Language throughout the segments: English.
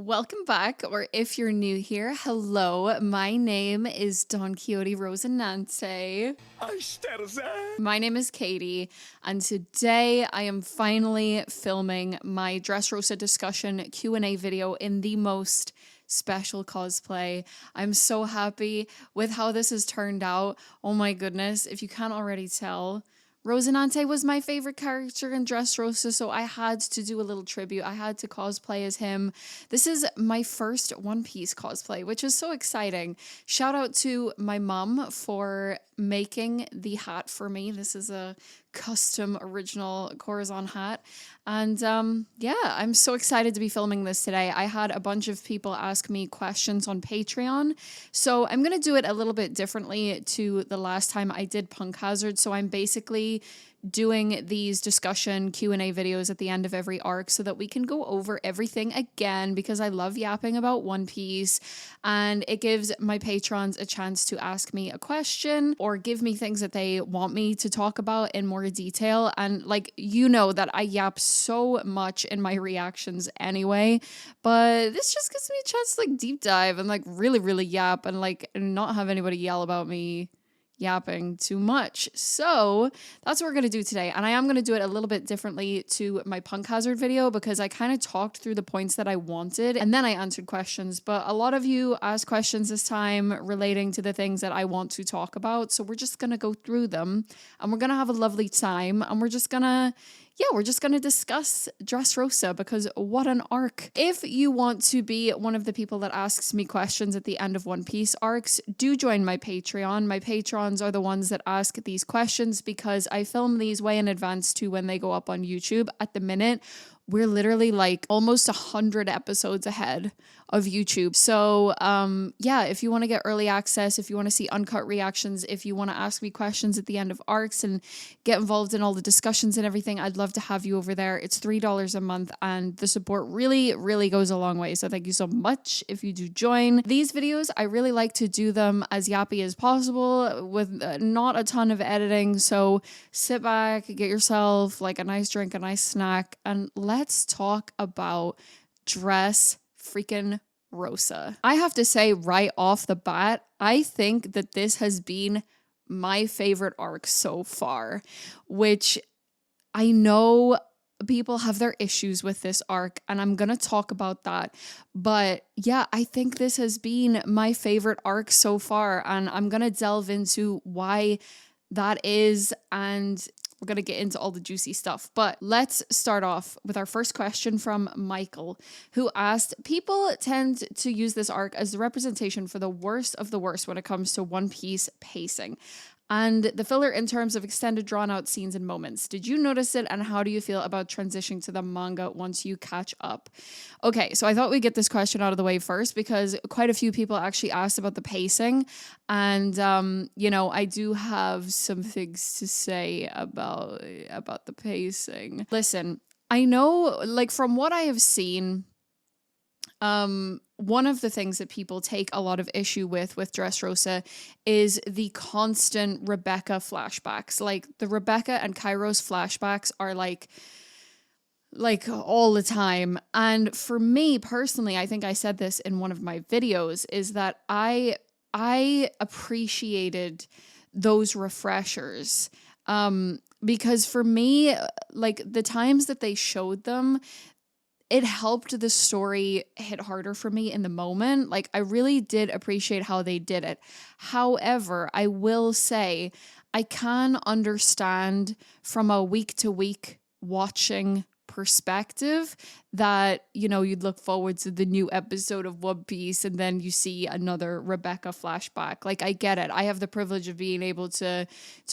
Welcome back, or if you're new here, hello. My name is Don Quixote Rosinante. My name is Katie, and today I am finally filming my Dressrosa discussion Q&A video in the most special cosplay. I'm so happy with how this has turned out. Oh my goodness, if you can't already tell, Rosinante was my favorite character in Dressrosa, so I had to do a little tribute. I had to cosplay as him. This is my first One Piece cosplay, which is so exciting. Shout out to my mom for making the hat for me. This is a custom original corazon hat. And yeah, I'm so excited to be filming this today. I had a bunch of people ask me questions on Patreon, so I'm going to do it a little bit differently to the last time I did Punk Hazard. So I'm basically doing these discussion Q&A videos at the end of every arc so that we can go over everything again, because I love yapping about One Piece, and it gives my patrons a chance to ask me a question or give me things that they want me to talk about in more detail. And like, you know that I yap so much in my reactions anyway, but this just gives me a chance to like deep dive and like really yap and like not have anybody yell about me yapping too much. So that's what we're going to do today. And I am going to do it a little bit differently to my Punk Hazard video, because I kind of talked through the points that I wanted and then I answered questions. But a lot of you asked questions this time relating to the things that I want to talk about. So we're just going to go through them and we're going to have a lovely time, and we're just going to discuss Dressrosa, because what an arc. If you want to be one of the people that asks me questions at the end of One Piece arcs, do join my Patreon. My patrons are the ones that ask these questions, because I film these way in advance to when they go up on YouTube. At the minute, we're literally like almost 100 episodes ahead of YouTube. So yeah, if you want to get early access, if you want to see uncut reactions, if you want to ask me questions at the end of arcs and get involved in all the discussions and everything, I'd love to have you over there. It's $3 a month and the support really goes a long way. So thank you so much if you do join. These videos, I really like to do them as yappy as possible with not a ton of editing. So sit back, get yourself like a nice drink, a nice snack, and let's talk about Dressrosa. I have to say right off the bat, I think that this has been my favorite arc so far, which I know people have their issues with this arc, and I'm going to talk about that. But yeah, I think this has been my favorite arc so far, and I'm going to delve into why that is, and we're going to get into all the juicy stuff. But let's start off with our first question from Michael, who asked, people tend to use this arc as the representation for the worst of the worst when it comes to One Piece pacing and the filler in terms of extended drawn out scenes and moments. Did you notice it, and how do you feel about transitioning to the manga once you catch up? Okay, so I thought we'd get this question out of the way first, because quite a few people actually asked about the pacing, and you know, I do have some things to say about the pacing. Listen, I know, like, from what I have seen, one of the things that people take a lot of issue with Dressrosa is the constant Rebecca flashbacks. Like, the Rebecca and Kairos flashbacks are like all the time. And for me personally, I think I said this in one of my videos, is that I appreciated those refreshers. Because for me, like, the times that they showed them, it helped the story hit harder for me in the moment. Like, I really did appreciate how they did it. However, I will say I can understand from a week-to-week watching perspective that, you know, you'd look forward to the new episode of One Piece and then you see another Rebecca flashback. Like, I get it. I have the privilege of being able to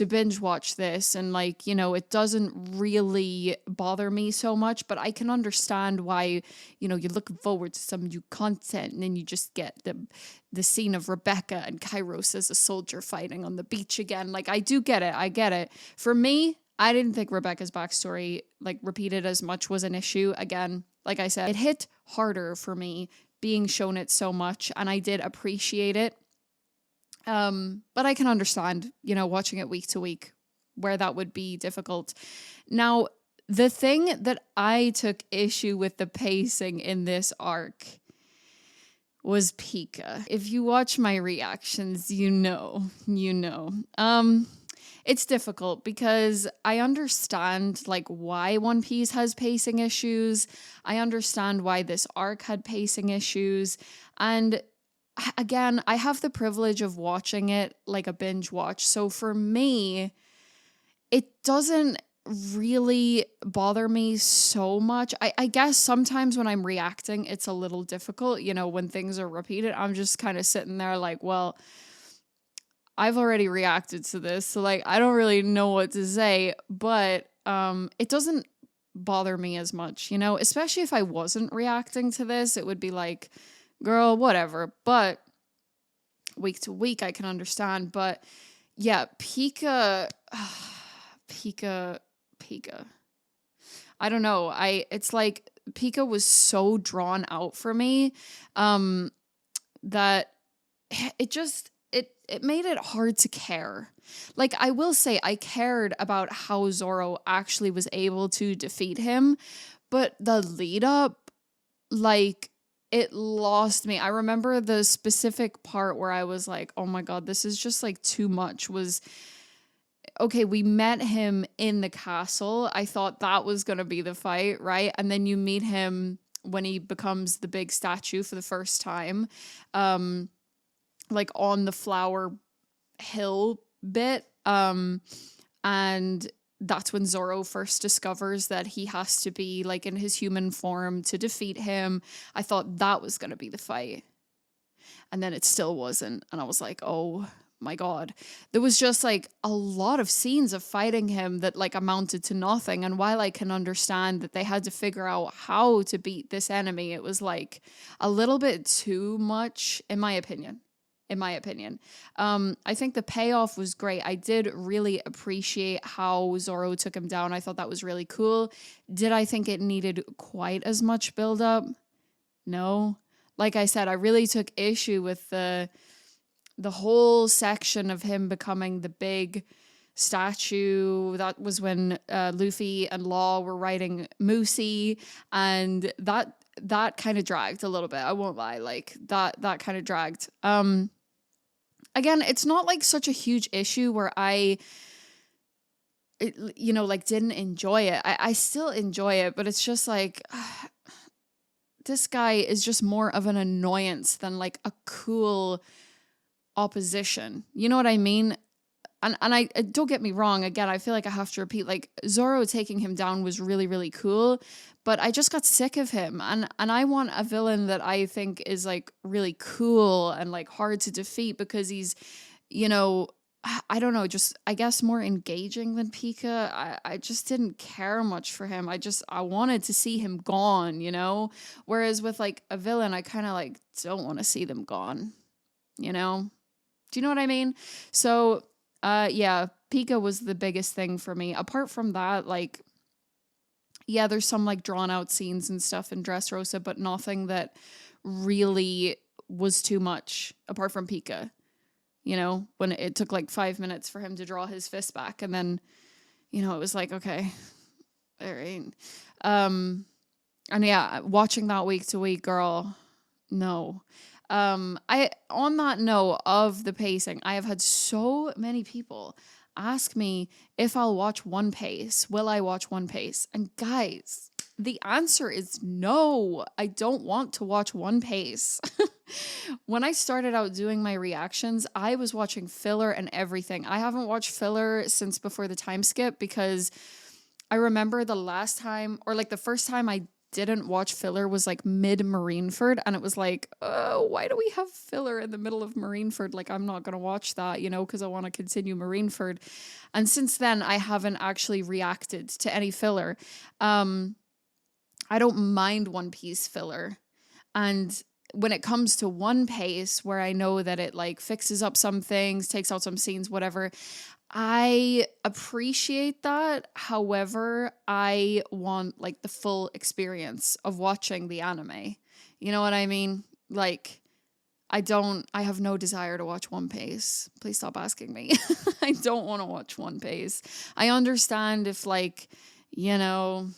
binge watch this, and like, you know, it doesn't really bother me so much, but I can understand why, you know, you're looking forward to some new content and then you just get the scene of Rebecca and Kairos as a soldier fighting on the beach again. Like, I do get it. I get it. For me, I didn't think Rebecca's backstory, like, repeated as much was an issue. Again, like I said, it hit harder for me being shown it so much, and I did appreciate it. But I can understand, you know, watching it week to week where that would be difficult. Now, the thing that I took issue with the pacing in this arc was Pika. If you watch my reactions, you know. It's difficult because I understand like why One Piece has pacing issues. I understand why this arc had pacing issues. And again, I have the privilege of watching it like a binge watch. So for me, it doesn't really bother me so much. I guess sometimes when I'm reacting, it's a little difficult. You know, when things are repeated, I'm just kind of sitting there like, well, I've already reacted to this, so like I don't really know what to say, but it doesn't bother me as much, you know, especially if I wasn't reacting to this, it would be like, girl, whatever. But week to week I can understand, but yeah, Pika Pika. I don't know. It's like Pika was so drawn out for me that it made it hard to care. Like, I will say I cared about how Zoro actually was able to defeat him, but the lead up, like, it lost me. I remember the specific part where I was like, oh my God, this is just like too much. Was okay, we met him in the castle. I thought that was going to be the fight, right? And then you meet him when he becomes the big statue for the first time. Like on the flower hill bit. And that's when Zoro first discovers that he has to be like in his human form to defeat him. I thought that was going to be the fight. And then it still wasn't. And I was like, oh my God. There was just like a lot of scenes of fighting him that like amounted to nothing. And while I can understand that they had to figure out how to beat this enemy, it was like a little bit too much, in my opinion. I think the payoff was great. I did really appreciate how Zoro took him down. I thought that was really cool. Did I think it needed quite as much buildup? No. Like I said, I really took issue with the whole section of him becoming the big statue. That was when Luffy and Law were riding Moosey, and that kind of dragged a little bit. I won't lie, like that kind of dragged. Again, it's not like such a huge issue where didn't enjoy it. I still enjoy it, but it's just like this guy is just more of an annoyance than like a cool opposition. You know what I mean? And I don't get me wrong, again, I feel like I have to repeat, like Zoro taking him down was really, really cool, but I just got sick of him. And I want a villain that I think is like really cool and like hard to defeat because he's, you know, I don't know, just I guess more engaging than Pika. I just didn't care much for him. I wanted to see him gone, you know? Whereas with like a villain, I kind of like don't want to see them gone, you know? Do you know what I mean? So yeah, Pika was the biggest thing for me. Apart from that, like, yeah, there's some like drawn out scenes and stuff in Dressrosa, but nothing that really was too much apart from Pika. You know, when it took like 5 minutes for him to draw his fist back, and then, you know, it was like, okay, all right. And yeah, watching that week to week, girl, no. On that note of the pacing, I have had so many people ask me if I'll watch One Piece. Will I watch One Piece? And guys, the answer is no. I don't want to watch One Piece. When I started out doing my reactions, I was watching filler and everything. I haven't watched filler since before the time skip because I remember the last time, or like the first time I didn't watch filler was like mid Marineford, and it was like, oh, why do we have filler in the middle of Marineford? Like, I'm not gonna watch that, you know, because I want to continue Marineford. And since then I haven't actually reacted to any filler. I don't mind One Piece filler, and when it comes to One Piece, where I know that it like fixes up some things, takes out some scenes, whatever, I appreciate that. However, I want like the full experience of watching the anime. You know what I mean? Like, I have no desire to watch One Piece. Please stop asking me. I don't want to watch One Piece. I understand if like, you know,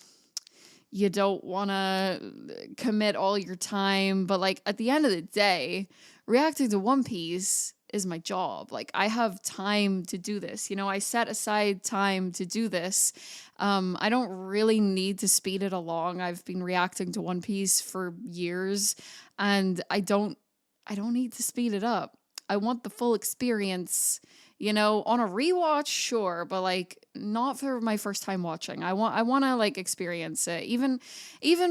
you don't want to commit all your time. But like at the end of the day, reacting to One Piece is my job. Like I have time to do this. You know, I set aside time to do this. I don't really need to speed it along. I've been reacting to One Piece for years and I don't need to speed it up. I want the full experience, you know, on a rewatch, sure, but like not for my first time watching. I want to like experience it. Even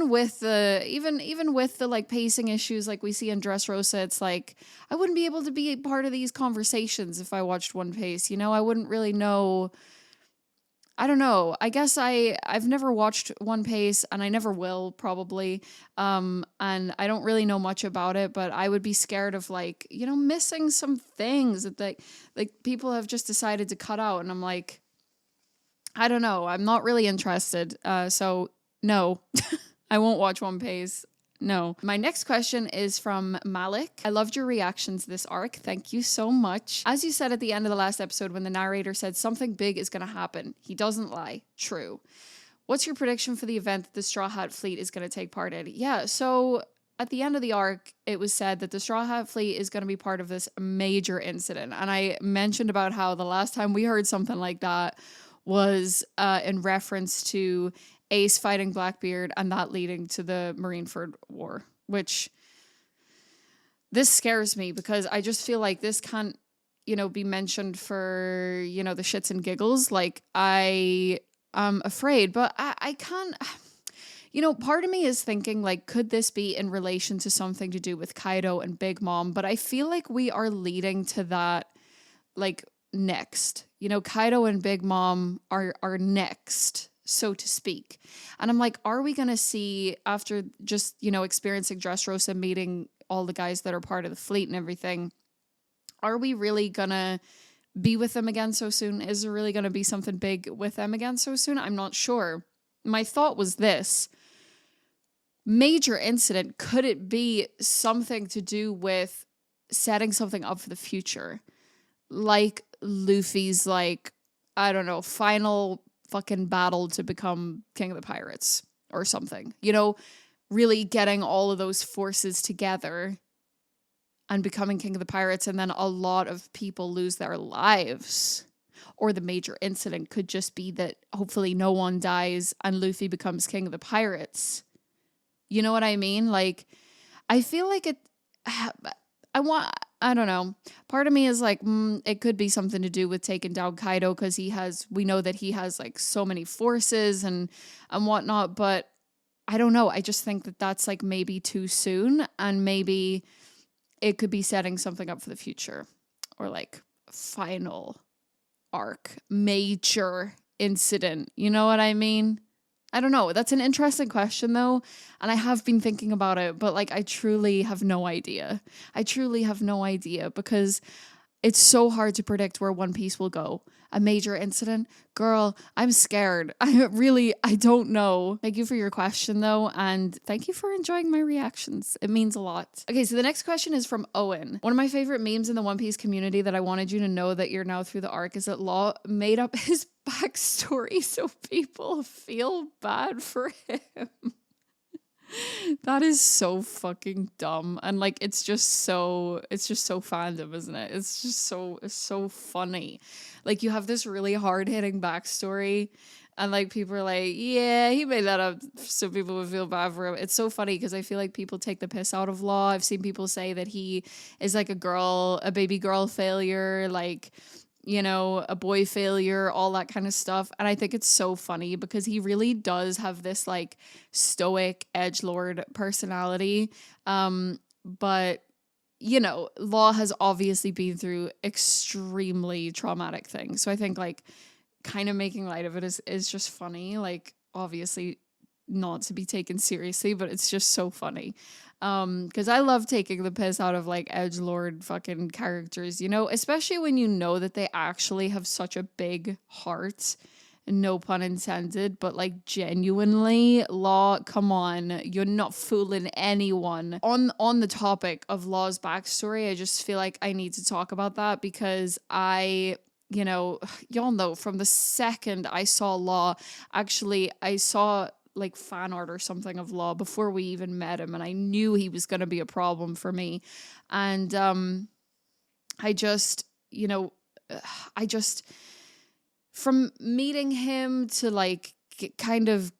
with the like pacing issues like we see in Dressrosa, it's like I wouldn't be able to be a part of these conversations if I watched One Piece, you know? I wouldn't really know. I don't know. I guess I've never watched One Piece and I never will probably. And I don't really know much about it, but I would be scared of like, you know, missing some things that like people have just decided to cut out. And I'm like, I don't know. I'm not really interested. So no, I won't watch One Piece. No. My next question is from Malik. I loved your reactions this arc. Thank you so much. As you said at the end of the last episode when the narrator said something big is going to happen, he doesn't lie. True. What's your prediction for the event that the Straw Hat Fleet is going to take part in? Yeah, so at the end of the arc, it was said that the Straw Hat Fleet is going to be part of this major incident. And I mentioned about how the last time we heard something like that was in reference to Ace fighting Blackbeard and that leading to the Marineford War, which this scares me because I just feel like this can't, you know, be mentioned for, you know, the shits and giggles. Like I am afraid, but I can't, you know, part of me is thinking like, could this be in relation to something to do with Kaido and Big Mom? But I feel like we are leading to that like next, you know, Kaido and Big Mom are next, so to speak. And I'm like, are we going to see after just, you know, experiencing Dressrosa, meeting all the guys that are part of the fleet and everything, are we really going to be with them again so soon? Is there really going to be something big with them again so soon? I'm not sure. My thought was this. Major incident, could it be something to do with setting something up for the future? Like Luffy's, like, I don't know, final fucking battle to become King of the Pirates or something. You know, really getting all of those forces together and becoming King of the Pirates, and then a lot of people lose their lives. Or the major incident could just be that hopefully no one dies and Luffy becomes King of the Pirates. You know what I mean? Like, I feel like I don't know. Part of me is like, it could be something to do with taking down Kaido because we know that he has like so many forces and whatnot, but I don't know. I just think that that's like maybe too soon and maybe it could be setting something up for the future or like final arc, major incident. You know what I mean? I don't know. That's an interesting question though. And I have been thinking about it, but like I truly have no idea. I truly have no idea because it's so hard to predict where One Piece will go. A major incident? Girl, I'm scared. I don't know. Thank you for your question though. And thank you for enjoying my reactions. It means a lot. Okay, so the next question is from Owen. One of my favorite memes in the One Piece community that I wanted you to know that you're now through the arc is that Law made up his backstory so people feel bad for him. That is so fucking dumb. And like it's just so fandom, isn't it? It's so funny. Like you have this really hard-hitting backstory and like people are like, yeah, he made that up so people would feel bad for him. It's so funny because I feel like people take the piss out of Law. I've seen people say that he is like a baby girl failure, like, you know, a boy failure, all that kind of stuff. And I think it's so funny because he really does have this like stoic edgelord personality. But, you know, Law has obviously been through extremely traumatic things. So I think like kind of making light of it is just funny. Like obviously not to be taken seriously, but it's just so funny. Because I love taking the piss out of like edgelord fucking characters, you know, especially when you know that they actually have such a big heart, no pun intended, but like genuinely, Law, come on, you're not fooling anyone. On the topic of Law's backstory, I just feel like I need to talk about that because you know, y'all know from the second I saw Law, actually I saw like fan art or something of Law before we even met him, and I knew he was going to be a problem for me. And I just, you know, I just, from meeting him to like kind of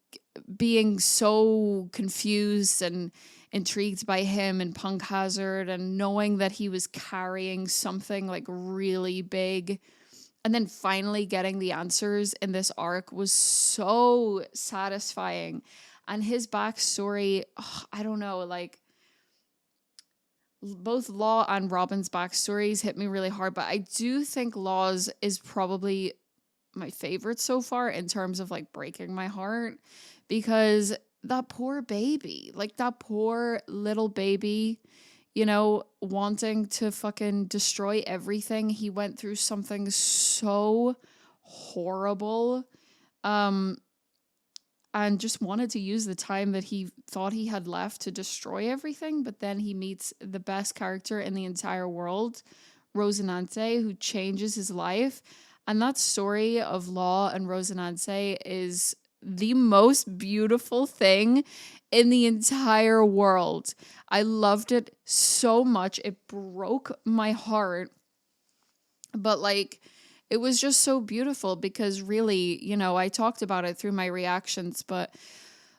being so confused and intrigued by him and Punk Hazard, and knowing that he was carrying something like really big, and then finally getting the answers in this arc was so satisfying. And his backstory, I don't know, like both Law and Robin's backstories hit me really hard, but I do think Law's is probably my favorite so far in terms of like breaking my heart, because that poor baby, like that poor little baby, you know, wanting to fucking destroy everything. He went through something so horrible, and just wanted to use the time that he thought he had left to destroy everything. But then he meets the best character in the entire world, Rosinante, who changes his life. And that story of Law and Rosinante is the most beautiful thing in the entire world. I loved it so much. It broke my heart. But like, it was just so beautiful because really, you know, I talked about it through my reactions, but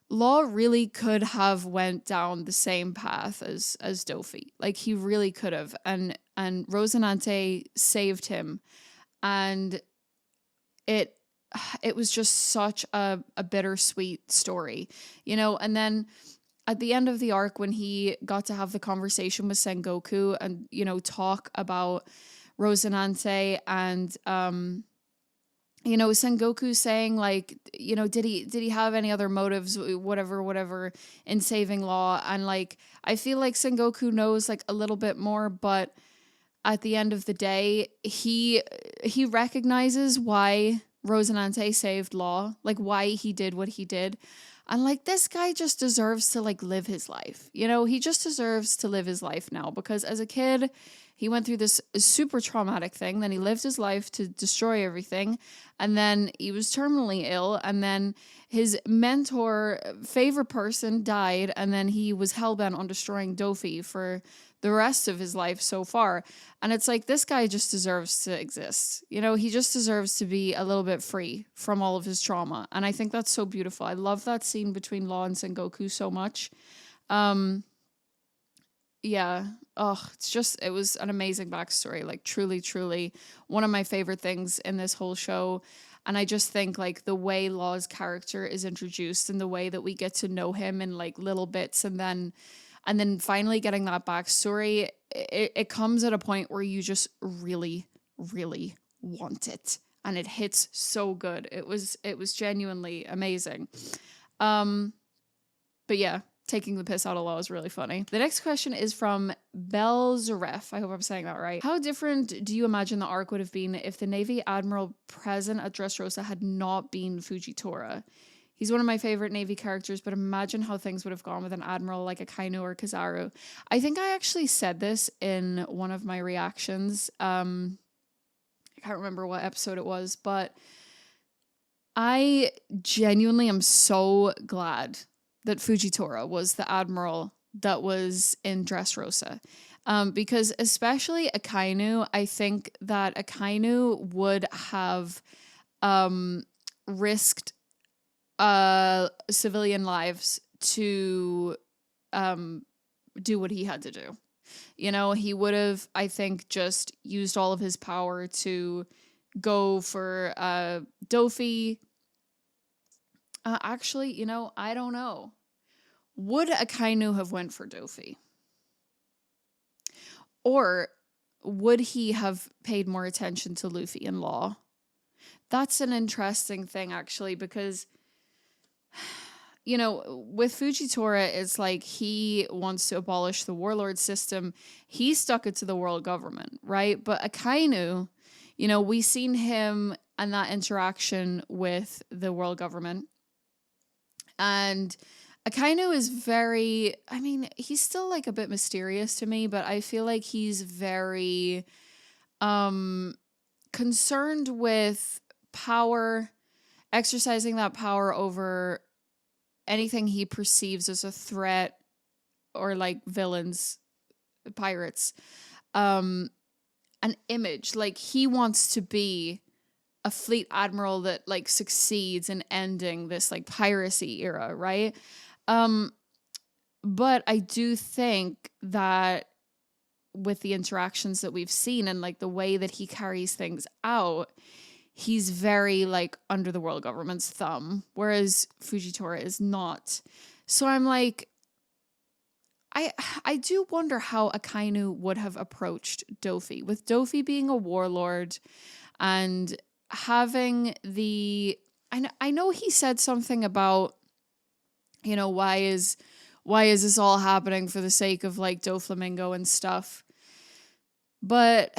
Law really could have went down the same path as Doffy. Like, he really could have. And Rosinante saved him. And it was just such a bittersweet story, you know. And then at the end of the arc, when he got to have the conversation with Sengoku and, you know, talk about Rosinante, and you know, Sengoku saying like, you know, did he have any other motives, whatever in saving Law? And like, I feel like Sengoku knows like a little bit more, but at the end of the day, he recognizes why Rosinante saved Law, like why he did what he did. And like, this guy just deserves to like live his life. You know, he just deserves to live his life now, because as a kid, he went through this super traumatic thing. Then he lived his life to destroy everything. And then he was terminally ill. And then his mentor, favorite person, died. And then he was hellbent on destroying Doffy for the rest of his life so far. And it's like, this guy just deserves to exist. You know, he just deserves to be a little bit free from all of his trauma. And I think that's so beautiful. I love that scene between Law and Sengoku so much. Yeah. Oh, it was an amazing backstory. Like, truly one of my favorite things in this whole show. And I just think like the way Law's character is introduced and the way that we get to know him in like little bits, and then finally getting that backstory, it comes at a point where you just really want it. And it hits so good. It was genuinely amazing. But yeah, taking the piss out of Law is really funny. The next question is from Belzaref. I hope I'm saying that right. How different do you imagine the arc would have been if the Navy Admiral present at Dressrosa had not been Fujitora? He's one of my favorite Navy characters, but imagine how things would have gone with an admiral like akainu or kizaru. I think I actually said this in one of my reactions. I can't remember what episode it was, but I genuinely am so glad that Fujitora was the admiral that was in Dressrosa. Because especially akainu, I think that akainu would have risked civilian lives to do what he had to do. You know, he would have, I think, just used all of his power to go for Doffy. Actually, you know, I don't know. Would akainu have went for Doffy? Or would he have paid more attention to Luffy and Law? That's an interesting thing, actually, because, you know, with Fujitora, it's like he wants to abolish the warlord system. He stuck it to the world government, right? But akainu, you know, we seen him and that interaction with the world government. And akainu is very, I mean, he's still like a bit mysterious to me, but I feel like he's very concerned with power, exercising that power over anything he perceives as a threat, or like villains, pirates, an image. Like, he wants to be a fleet admiral that like succeeds in ending this like piracy era, right? But I do think that with the interactions that we've seen and like the way that he carries things out, he's very like under the world government's thumb, whereas Fujitora is not. So I'm like, I do wonder how Akainu would have approached Doffy, with Doffy being a warlord and having the, I know he said something about, you know, why is this all happening for the sake of like doflamingo and stuff, but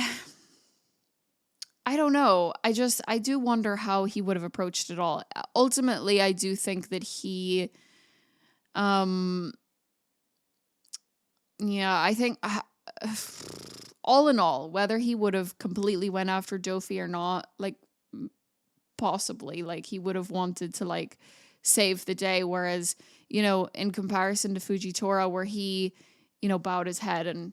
I don't know. I do wonder how he would have approached it all. Ultimately, I do think that he, yeah, I think all in all, whether he would have completely went after Doffy or not, like possibly, like he would have wanted to like save the day. Whereas, you know, in comparison to Fujitora, where he, you know, bowed his head and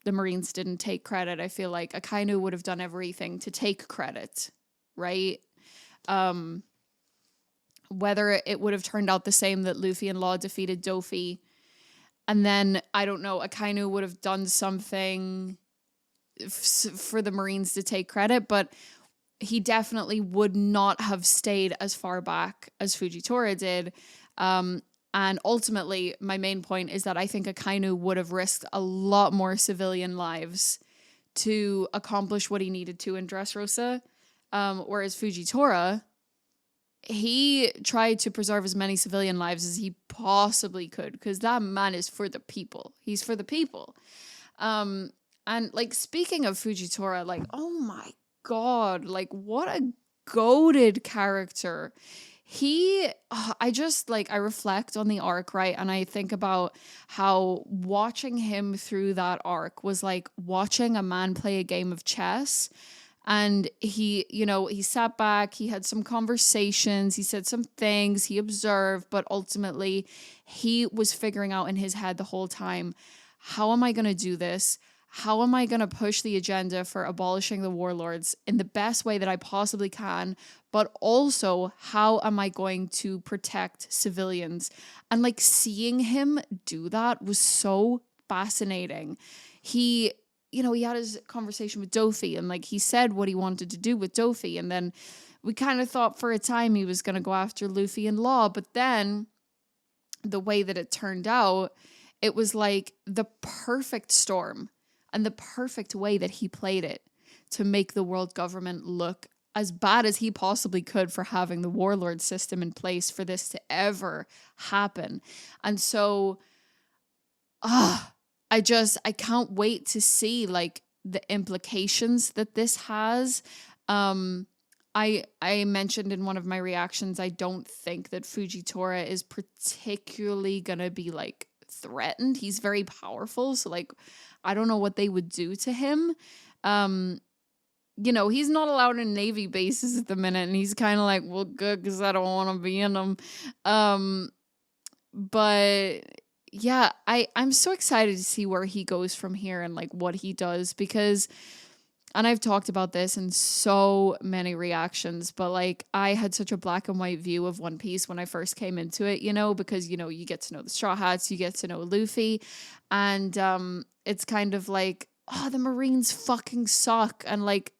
the Marines didn't take credit, I feel like Akainu would have done everything to take credit, right? Whether it would have turned out the same, that Luffy and Law defeated Doffy, and then, I don't know, Akainu would have done something for the Marines to take credit, but he definitely would not have stayed as far back as Fujitora did. And ultimately, my main point is that I think Akainu would have risked a lot more civilian lives to accomplish what he needed to in Dressrosa. Whereas Fujitora, he tried to preserve as many civilian lives as he possibly could, because that man is for the people. He's for the people. And like, speaking of Fujitora, like, oh my God, like, what a goated character. I reflect on the arc, right? And I think about how watching him through that arc was like watching a man play a game of chess. And he, you know, he sat back, he had some conversations, he said some things, he observed, but ultimately he was figuring out in his head the whole time, how am I going to do this? How am I going to push the agenda for abolishing the warlords in the best way that I possibly can? But also, how am I going to protect civilians? And like, seeing him do that was so fascinating. He, you know, he had his conversation with Doffy, and like, he said what he wanted to do with Doffy. And then we kind of thought for a time he was going to go after Luffy and Law. But then the way that it turned out, it was like the perfect storm and the perfect way that he played it to make the world government look as bad as he possibly could for having the warlord system in place for this to ever happen. And so, I can't wait to see like the implications that this has. I mentioned in one of my reactions, I don't think that Fujitora is particularly gonna be like threatened. He's very powerful, so like, I don't know what they would do to him. You know, he's not allowed in Navy bases at the minute, and he's kind of like, well, good, because I don't want to be in them. But yeah, I'm so excited to see where he goes from here and like what he does, because, and I've talked about this in so many reactions, but like, I had such a black and white view of One Piece when I first came into it, you know, because, you know, you get to know the Straw Hats, you get to know Luffy, and it's kind of like, oh, the Marines fucking suck, and like,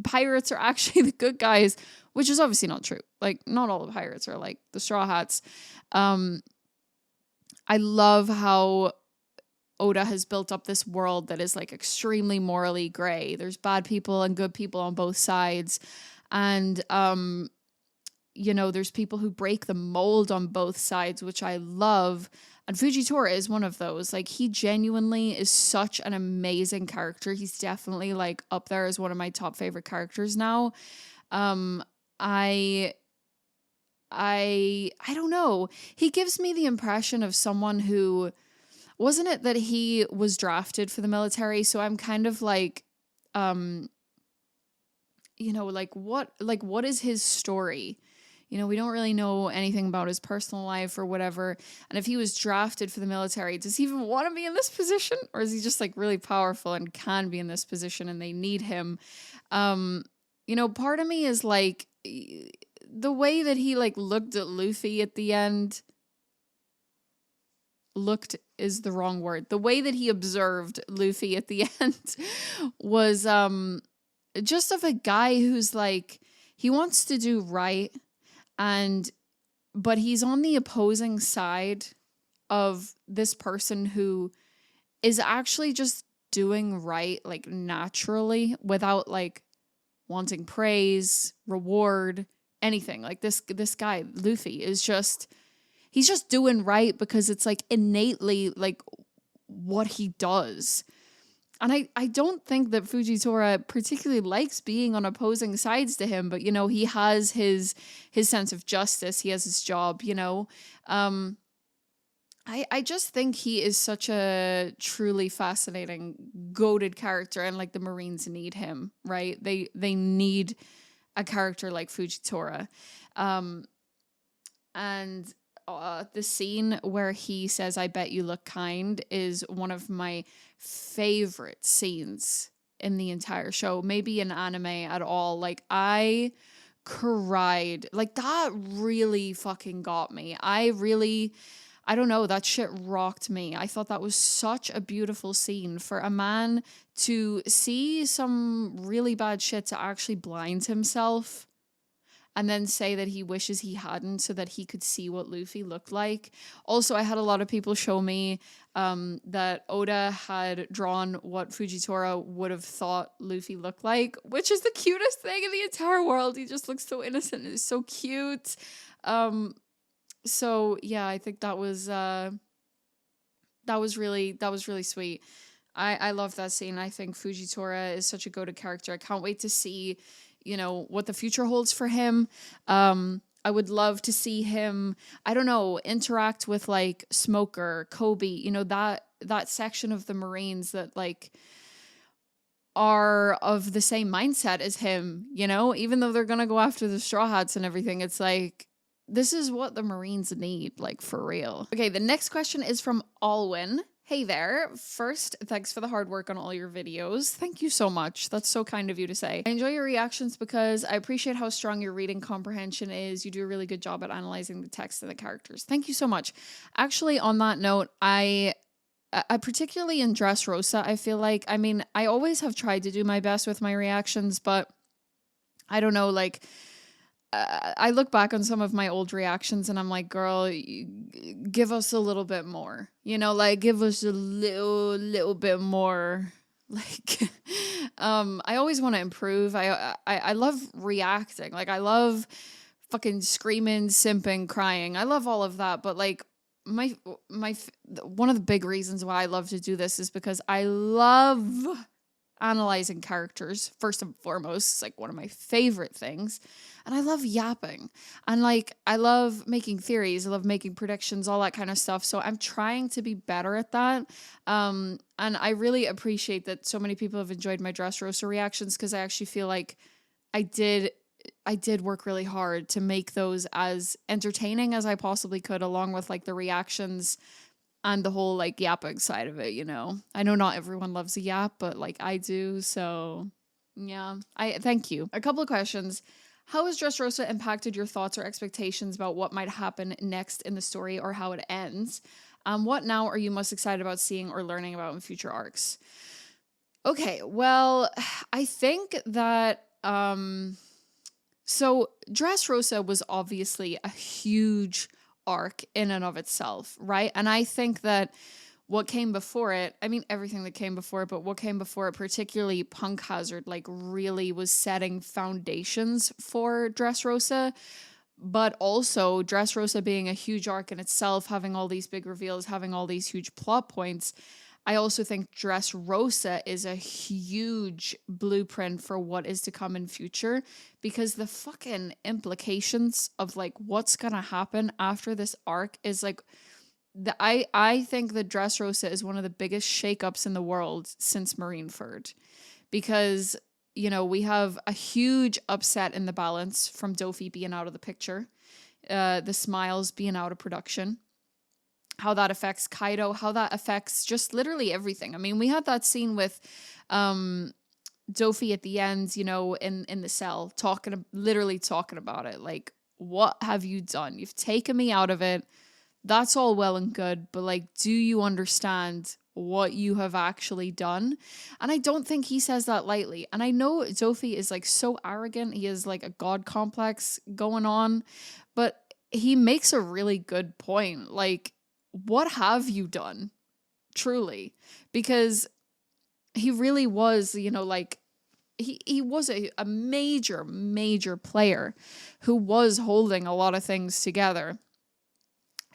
pirates are actually the good guys, which is obviously not true. Like, not all the pirates are like the Straw Hats. I love how Oda has built up this world that is like extremely morally gray. There's bad people and good people on both sides. And, you know, there's people who break the mold on both sides, which I love. And Fujitora is one of those. Like, he genuinely is such an amazing character. He's definitely like up there as one of my top favorite characters now. I don't know. He gives me the impression of someone who, wasn't it that he was drafted for the military? So I'm kind of like, you know, like what is his story? we don't really know anything about his personal life or whatever. And if he was drafted for the military, does he even want to be in this position? Or is he just like really powerful and can be in this position and they need him? Part of me is like, the way that he like looked at Luffy at the end, looked is the wrong word. The way that he observed Luffy at the end was just of a guy who's like, he wants to do right, but he's on the opposing side of this person who is actually just doing right, like naturally, without like wanting praise, reward, anything. Like this guy, Luffy, is just, he's just doing right because it's like innately like what he does. And I don't think that Fujitora particularly likes being on opposing sides to him, but, he has his sense of justice. He has his job, I just think he is such a truly fascinating, goated character, and like the Marines need him, right? They need a character like Fujitora. And the scene where he says, "I bet you look kind," is one of my favorite scenes in the entire show, maybe in anime at all. Like, I cried. Like, that really fucking got me. I don't know, that shit rocked me. I thought that was such a beautiful scene for a man to see some really bad shit, to actually blind himself and then say that he wishes he hadn't so that he could see what Luffy looked like. Also, I had a lot of people show me that Oda had drawn what Fujitora would have thought Luffy looked like, which is the cutest thing in the entire world. He just looks so innocent and is so cute. So yeah, I think that was really sweet. I love that scene. I think Fujitora is such a go-to character. I can't wait to see, what the future holds for him. I would love to see him, I don't know, interact with like Smoker, Kobe, that section of the Marines that like are of the same mindset as him, even though they're gonna go after the Straw Hats and everything. It's like, this is what the Marines need, like, for real. Okay, the next question is from Alwyn. Hey there. First, thanks for the hard work on all your videos. Thank you so much. That's so kind of you to say. I enjoy your reactions because I appreciate how strong your reading comprehension is. You do a really good job at analyzing the text and the characters. Thank you so much. Actually, on that note, I particularly in Dressrosa, I feel like, I always have tried to do my best with my reactions, but I don't know, like, I look back on some of my old reactions and I'm like, girl, give us a little bit more, like give us a little bit more. Like, I always want to improve. I love reacting. Like, I love fucking screaming, simping, crying. I love all of that. But like my one of the big reasons why I love to do this is because I love analyzing characters first and foremost. It's like one of my favorite things. And I love yapping, and like I love making theories, I love making predictions, all that kind of stuff. So I'm trying to be better at that. And I really appreciate that so many people have enjoyed my Dressrosa reactions, because I actually feel like I did work really hard to make those as entertaining as I possibly could, along with like the reactions and the whole like yapping side of it, I know not everyone loves a yap, but like I do. So yeah, I thank you. A couple of questions. How has Dressrosa impacted your thoughts or expectations about what might happen next in the story or how it ends? What now are you most excited about seeing or learning about in future arcs? Okay, well, I think that so Dressrosa was obviously a huge arc in and of itself, right? And I think that what came before it, everything that came before it, but what came before it, particularly Punk Hazard, like really was setting foundations for Dressrosa. But also Dressrosa being a huge arc in itself, having all these big reveals, having all these huge plot points. I also think Dressrosa is a huge blueprint for what is to come in future, because the fucking implications of like what's gonna happen after this arc is like, I think that Dressrosa is one of the biggest shakeups in the world since Marineford, because we have a huge upset in the balance from Doffy being out of the picture. the smiles being out of production, how that affects Kaido, how that affects just literally everything. I mean, we had that scene with Doffy at the end, you know, in the cell, literally talking about it. Like, what have you done? You've taken me out of it. That's all well and good, but like, do you understand what you have actually done? And I don't think he says that lightly. And I know Doffy is like so arrogant. He has like a god complex going on, but he makes a really good point. Like, what have you done? Truly. Because he really was, you know, like, he was a major, major player who was holding a lot of things together,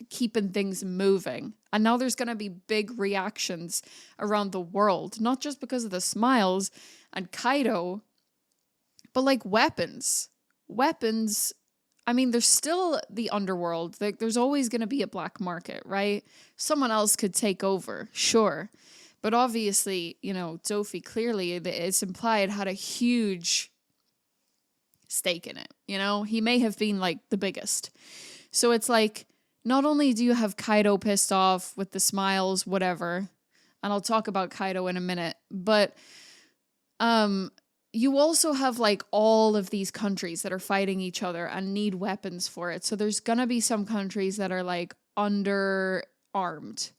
keeping things moving. And now there's going to be big reactions around the world, not just because of the smiles and Kaido, but like weapons. Weapons, I mean, there's still the underworld. There's always going to be a black market, right? Someone else could take over, sure. But obviously, you know, Doffy clearly, it's implied, had a huge stake in it. You know, he may have been like the biggest. So it's like, not only do you have Kaido pissed off with the smiles, whatever, and I'll talk about Kaido in a minute, but you also have like all of these countries that are fighting each other and need weapons for it. So there's gonna be some countries that are like underarmed,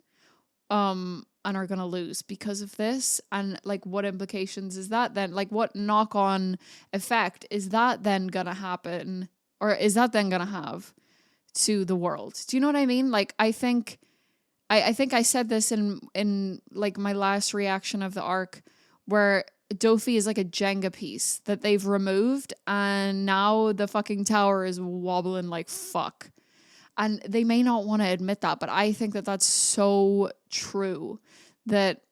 and are gonna lose because of this. And like, what implications is that then? Like, what knock-on effect is that then gonna happen, or is that then gonna have to the world? Do you know what I mean? Like, I think I said this in like my last reaction of the arc, where Doffy is like a Jenga piece that they've removed, and now the fucking tower is wobbling like fuck. And they may not want to admit that, but I think that that's so true, that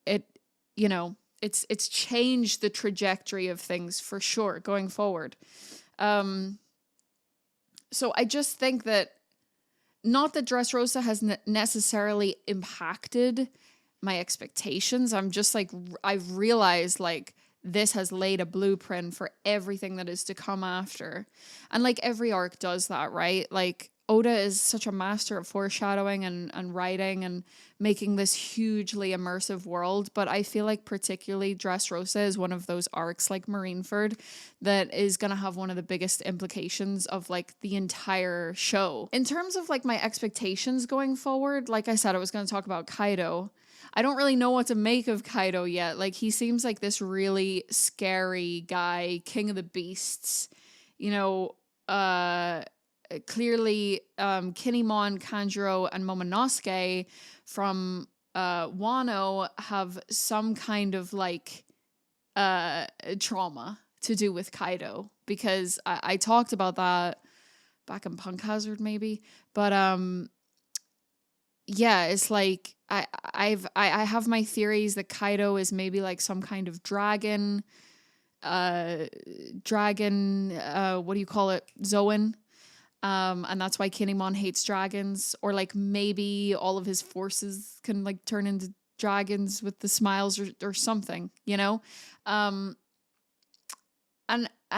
it, you know, it's changed the trajectory of things for sure going forward. So I just think that, not that Dressrosa has necessarily impacted my expectations. I'm just like, I've realized like this has laid a blueprint for everything that is to come after. And like every arc does that, right? Like, Oda is such a master at foreshadowing and writing and making this hugely immersive world. But I feel like particularly Dressrosa is one of those arcs like Marineford that is going to have one of the biggest implications of like the entire show. In terms of like my expectations going forward, like I said, I was going to talk about Kaido. I don't really know what to make of Kaido yet. Like, he seems like this really scary guy, king of the beasts, you know, clearly, Kinemon, Kanjuro, and Momonosuke from Wano have some kind of like trauma to do with Kaido, because I talked about that back in Punk Hazard maybe, but yeah, it's like I have my theories that Kaido is maybe like some kind of dragon, what do you call it, Zoan. And that's why Kinemon hates dragons, or like maybe all of his forces can like turn into dragons with the smiles or something, you know? And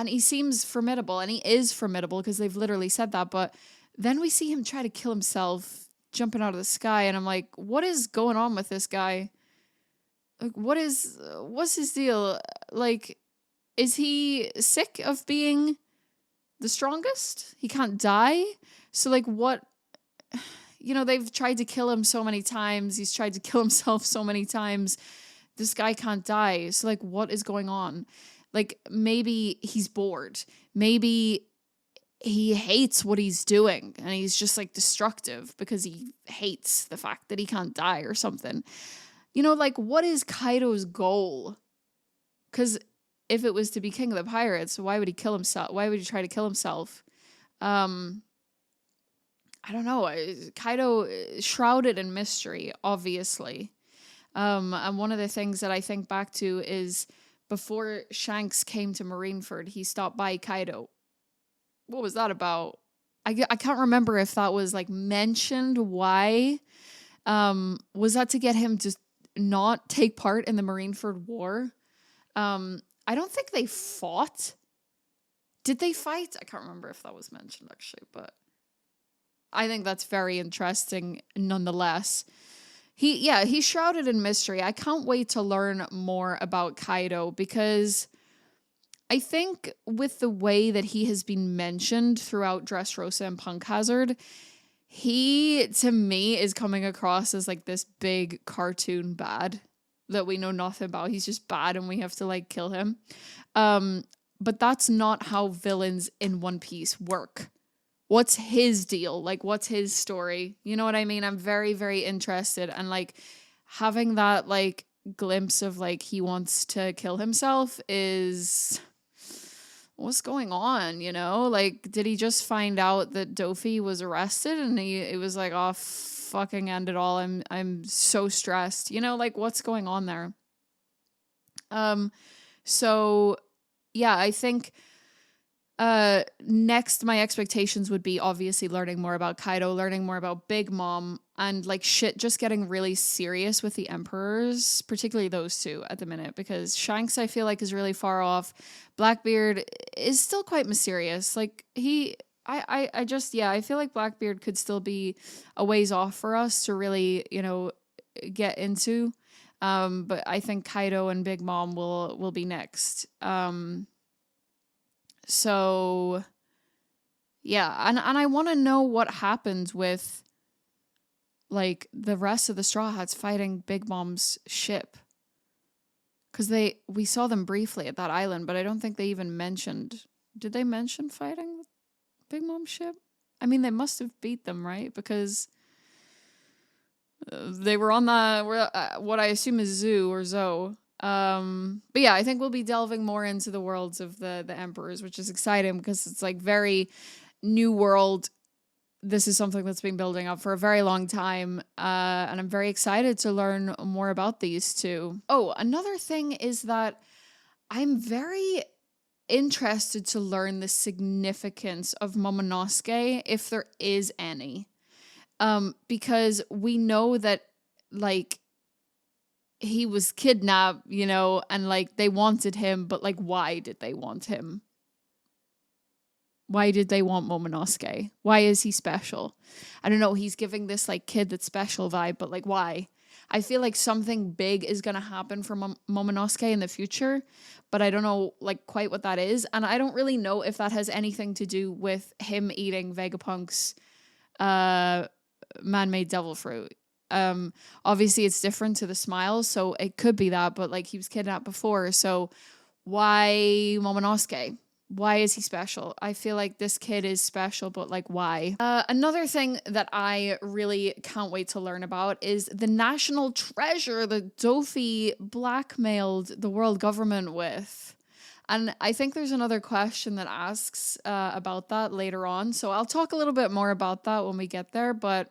he seems formidable, and he is formidable because they've literally said that, but then we see him try to kill himself jumping out of the sky, and I'm like, what is going on with this guy? Like, what's his deal? Like, is he sick of being the strongest? He can't die? So like, what, you know, they've tried to kill him so many times. He's tried to kill himself so many times. This guy can't die. So like, what is going on? Like, maybe he's bored. Maybe he hates what he's doing and he's just like destructive because he hates the fact that he can't die or something. You know, like, what is Kaido's goal? Because if it was to be king of the pirates, why would he kill himself? Why would he try to kill himself? I don't know. Kaido is shrouded in mystery, obviously. And one of the things that I think back to is before Shanks came to Marineford, he stopped by Kaido. What was that about? I can't remember if that was like mentioned. Why? Was that to get him to not take part in the Marineford War? I don't think they fought. Did they fight? I can't remember if that was mentioned, actually, but I think that's very interesting nonetheless. He's shrouded in mystery. I can't wait to learn more about Kaido because I think with the way that he has been mentioned throughout Dressrosa and Punk Hazard, he, to me, is coming across as like this big cartoon bad that we know nothing about. He's just bad and we have to like kill him. But that's not how villains in One Piece work. What's his deal? Like, what's his story? You know what I mean? I'm very, very interested. And like having that like glimpse of like he wants to kill himself is what's going on, you know? Like, did he just find out that Doffy was arrested and it was like, oh, fucking end it all. I'm so stressed. You know, like what's going on there? So yeah, I think next my expectations would be obviously learning more about Kaido, learning more about Big Mom, and like shit just getting really serious with the emperors, particularly those two at the minute, because Shanks I feel like is really far off. Blackbeard is still quite mysterious. Like I just I feel like Blackbeard could still be a ways off for us to really, you know, get into. But I think Kaido and Big Mom will be next. So yeah, and I want to know what happens with like the rest of the Straw Hats fighting Big Mom's ship. Cuz we saw them briefly at that island, but I don't think they even mentioned. Did they mention fighting Big Mom's ship? I mean, they must have beat them, right? Because they were on what I assume is Zoo or Zoe. But yeah, I think we'll be delving more into the worlds of the emperors, which is exciting because it's like very new world. This is something that's been building up for a very long time, and I'm very excited to learn more about these two. Oh, another thing is that I'm very interested to learn the significance of Momonosuke, if there is any, because we know that like he was kidnapped, you know, and like they wanted him, but like why did they want him? Why did they want Momonosuke? Why is he special? I don't know, he's giving this like kid that's special vibe, but like why? I feel like something big is going to happen for Momonosuke in the future, but I don't know like quite what that is, and I don't really know if that has anything to do with him eating Vegapunk's man-made devil fruit. Obviously it's different to the smiles, so it could be that, but like he was kidnapped before, so why Momonosuke? Why is he special? I feel like this kid is special, but like why? Another thing that I really can't wait to learn about is the national treasure that Doffy blackmailed the world government with. And I think there's another question that asks about that later on, so I'll talk a little bit more about that when we get there, but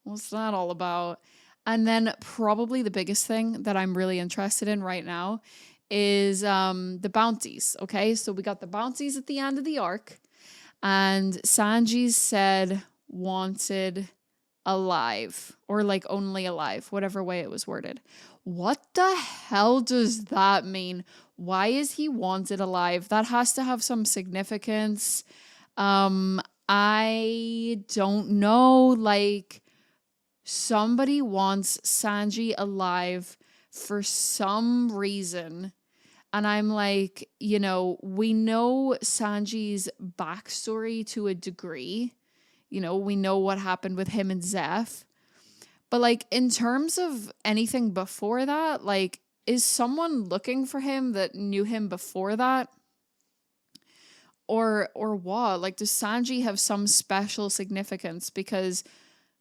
what's that all about? And then probably the biggest thing that I'm really interested in right now is the bounties, okay? So we got the bounties at the end of the arc, and Sanji said wanted alive, or like only alive, whatever way it was worded. What the hell does that mean? Why is he wanted alive? That has to have some significance. I don't know, like somebody wants Sanji alive for some reason. And I'm like, you know, we know Sanji's backstory to a degree. You know, we know what happened with him and Zeph. But like in terms of anything before that, like is someone looking for him that knew him before that? Or what? Like does Sanji have some special significance? Because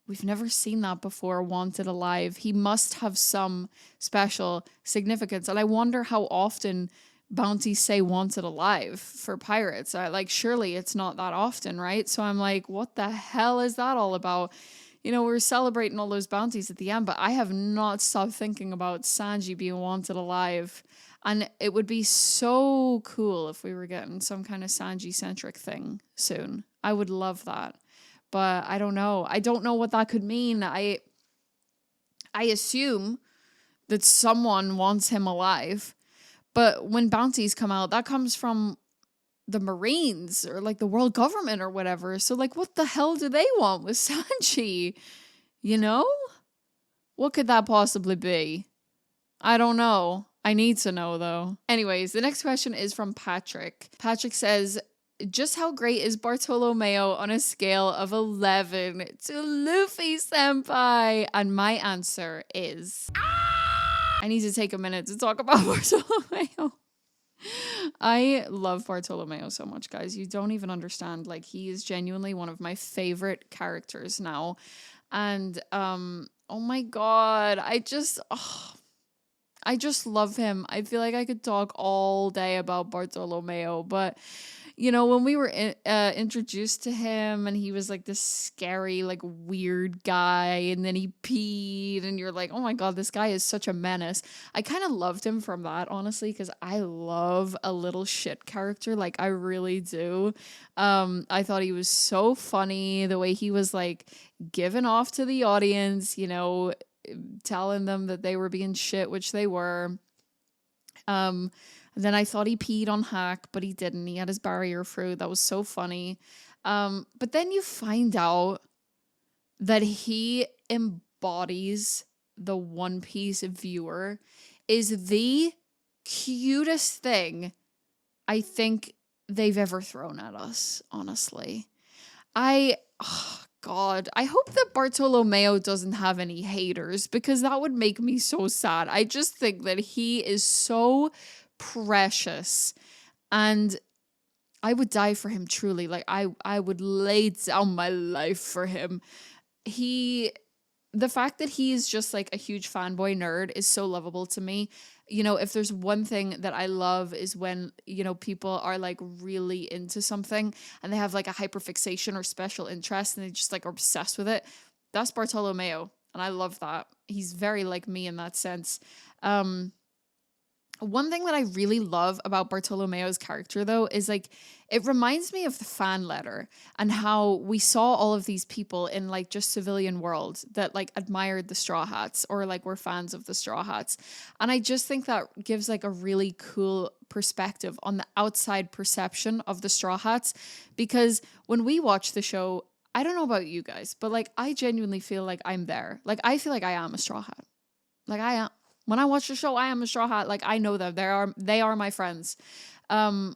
we've never seen that before, wanted alive. He must have some special significance. And I wonder how often bounties say wanted alive for pirates. Like, surely it's not that often, right? So I'm like, what the hell is that all about? You know, we're celebrating all those bounties at the end, but I have not stopped thinking about Sanji being wanted alive. And it would be so cool if we were getting some kind of Sanji-centric thing soon. I would love that. But I don't know. I don't know what that could mean. I assume that someone wants him alive. But when bounties come out, that comes from the Marines or like the world government or whatever. So like, what the hell do they want with Sanji? You know? What could that possibly be? I don't know. I need to know though. Anyways, the next question is from Patrick. Patrick says, just how great is Bartolomeo on a scale of 11 to Luffy senpai? And my answer is, I need to take a minute to talk about Bartolomeo. I love Bartolomeo so much, guys. You don't even understand. Like, he is genuinely one of my favorite characters now. And, oh my God, I just love him. I feel like I could talk all day about Bartolomeo, but you know, when we were introduced to him and he was like this scary, like weird guy, and then he peed and you're like, oh my God, this guy is such a menace. I kind of loved him from that, honestly, because I love a little shit character. Like, I really do. I thought he was so funny, the way he was like given off to the audience, you know, telling them that they were being shit, which they were. Then I thought he peed on Hack, but he didn't. He had his barrier through. That was so funny. But then you find out that he embodies the One Piece viewer, is the cutest thing I think they've ever thrown at us, honestly. Oh God, I hope that Bartolomeo doesn't have any haters, because that would make me so sad. I just think that he is so precious, and I would die for him, truly. Like, I would lay down my life for him. The fact that he is just like a huge fanboy nerd is so lovable to me. You know, if there's one thing that I love is when, you know, people are like really into something and they have like a hyperfixation or special interest and they just like are obsessed with it. That's Bartolomeo. And I love that. He's very like me in that sense. One thing that I really love about Bartolomeo's character, though, is like, it reminds me of the fan letter and how we saw all of these people in like just civilian world that like admired the Straw Hats or like were fans of the Straw Hats. And I just think that gives like a really cool perspective on the outside perception of the Straw Hats, because when we watch the show, I don't know about you guys, but like, I genuinely feel like I'm there. Like, I feel like I am a Straw Hat. Like, I am. When I watch the show, I am a Straw Hat. Like, I know them. They are my friends. And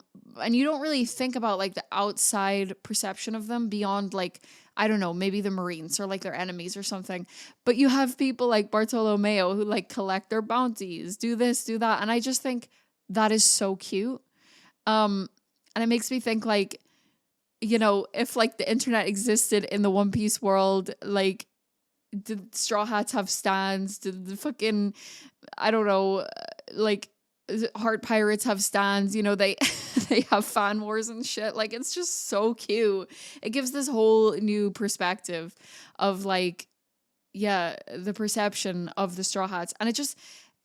you don't really think about like the outside perception of them beyond like, I don't know, maybe the Marines or like their enemies or something. But you have people like Bartolomeo who like collect their bounties, do this, do that. And I just think that is so cute. And it makes me think like, you know, if like the internet existed in the One Piece world, like, did Straw Hats have stands? Did the fucking, I don't know, like Heart Pirates have stands? You know, they they have fan wars and shit. Like, it's just so cute. It gives this whole new perspective of like, yeah, the perception of the Straw Hats. And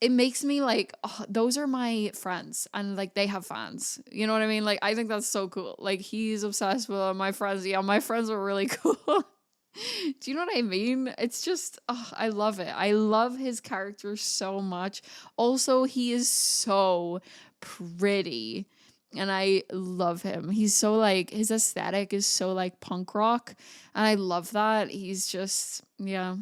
it makes me like, oh, those are my friends and like they have fans. You know what I mean? Like, I think that's so cool. Like, he's obsessed with my friends. Yeah, my friends are really cool. Do you know what I mean? It's just, oh, I love it. I love his character so much. Also, he is so pretty and I love him. He's so like, his aesthetic is so like punk rock and I love that. He's just, yeah.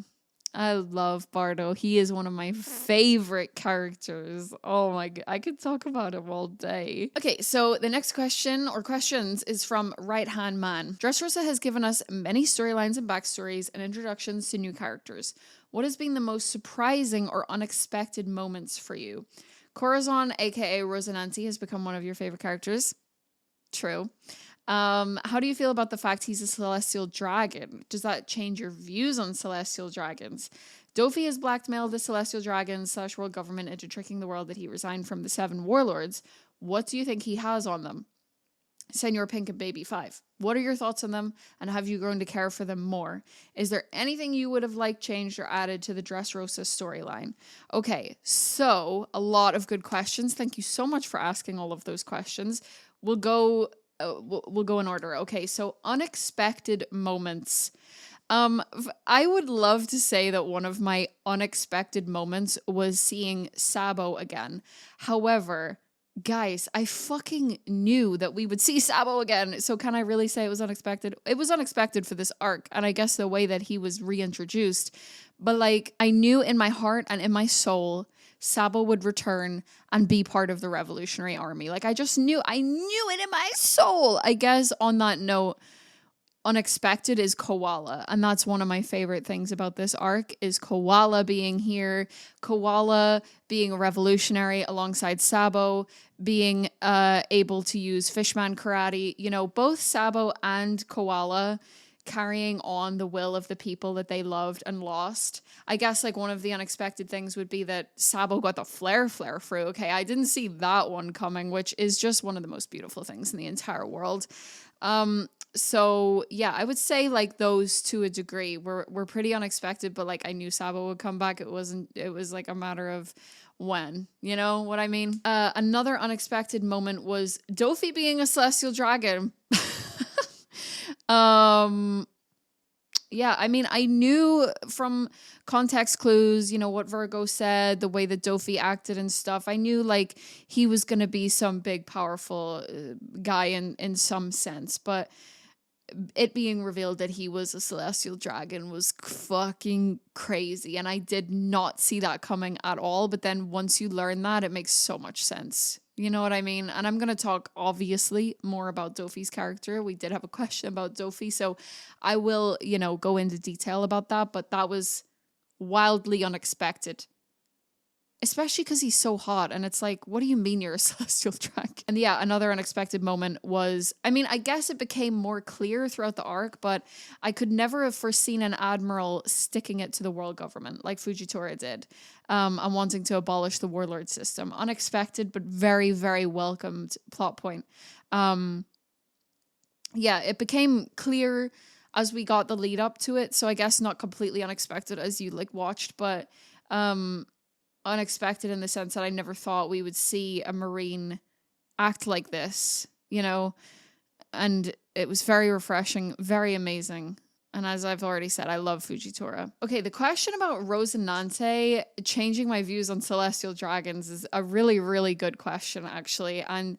I love Bardo. He is one of my favorite characters. Oh my God. I could talk about him all day. Okay, so the next question or questions is from Right Hand Man. Dressrosa has given us many storylines and backstories and introductions to new characters. What has been the most surprising or unexpected moments for you? Corazon, aka Rosinante, has become one of your favorite characters. True. How do you feel about the fact he's a celestial dragon? Does that change your views on celestial dragons? Doffy has blackmailed the celestial dragons / world government into tricking the world that he resigned from the 7 warlords. What do you think he has on them? Senor Pink and Baby 5. What are your thoughts on them, and have you grown to care for them more? Is there anything you would have liked changed or added to the Dressrosa storyline? Okay, so a lot of good questions. Thank you so much for asking all of those questions. We'll go in order. Okay, so unexpected moments. I would love to say that one of my unexpected moments was seeing Sabo again. However, guys, I fucking knew that we would see Sabo again. So can I really say it was unexpected? It was unexpected for this arc. And I guess the way that he was reintroduced. But like, I knew in my heart and in my soul, Sabo would return and be part of the Revolutionary Army. Like, I knew it in my soul. I guess on that note, unexpected is Koala, and that's one of my favorite things about this arc is Koala being here, Koala being a revolutionary alongside Sabo, being able to use fishman karate. You know, both Sabo and Koala carrying on the will of the people that they loved and lost. I guess like one of the unexpected things would be that Sabo got the flare through. Okay, I didn't see that one coming, which is just one of the most beautiful things in the entire world. So yeah, I would say like those to a degree were pretty unexpected, but like I knew Sabo would come back. It was like a matter of when, you know what I mean? Another unexpected moment was Doffy being a celestial dragon. Yeah, I mean, I knew from context clues, you know, what Virgo said, the way that Doffy acted and stuff. I knew like he was going to be some big, powerful guy in some sense, but it being revealed that he was a celestial dragon was fucking crazy. And I did not see that coming at all. But then once you learn that, it makes so much sense. You know what I mean? And I'm going to talk obviously more about Doffy's character. We did have a question about Doffy, so I will, you know, go into detail about that. But that was wildly unexpected. Especially because he's so hot, and it's like, what do you mean you're a celestial dragon? And yeah, another unexpected moment was, I mean, I guess it became more clear throughout the arc, but I could never have foreseen an admiral sticking it to the world government like Fujitora did, and wanting to abolish the warlord system. Unexpected, but very, very welcomed plot point. Yeah, it became clear as we got the lead up to it, so I guess not completely unexpected as you like watched, but unexpected in the sense that I never thought we would see a Marine act like this, you know, and it was very refreshing, very amazing. And as I've already said, I love Fujitora. Okay, the question about Rosinante changing my views on celestial dragons is a really, really good question, actually. And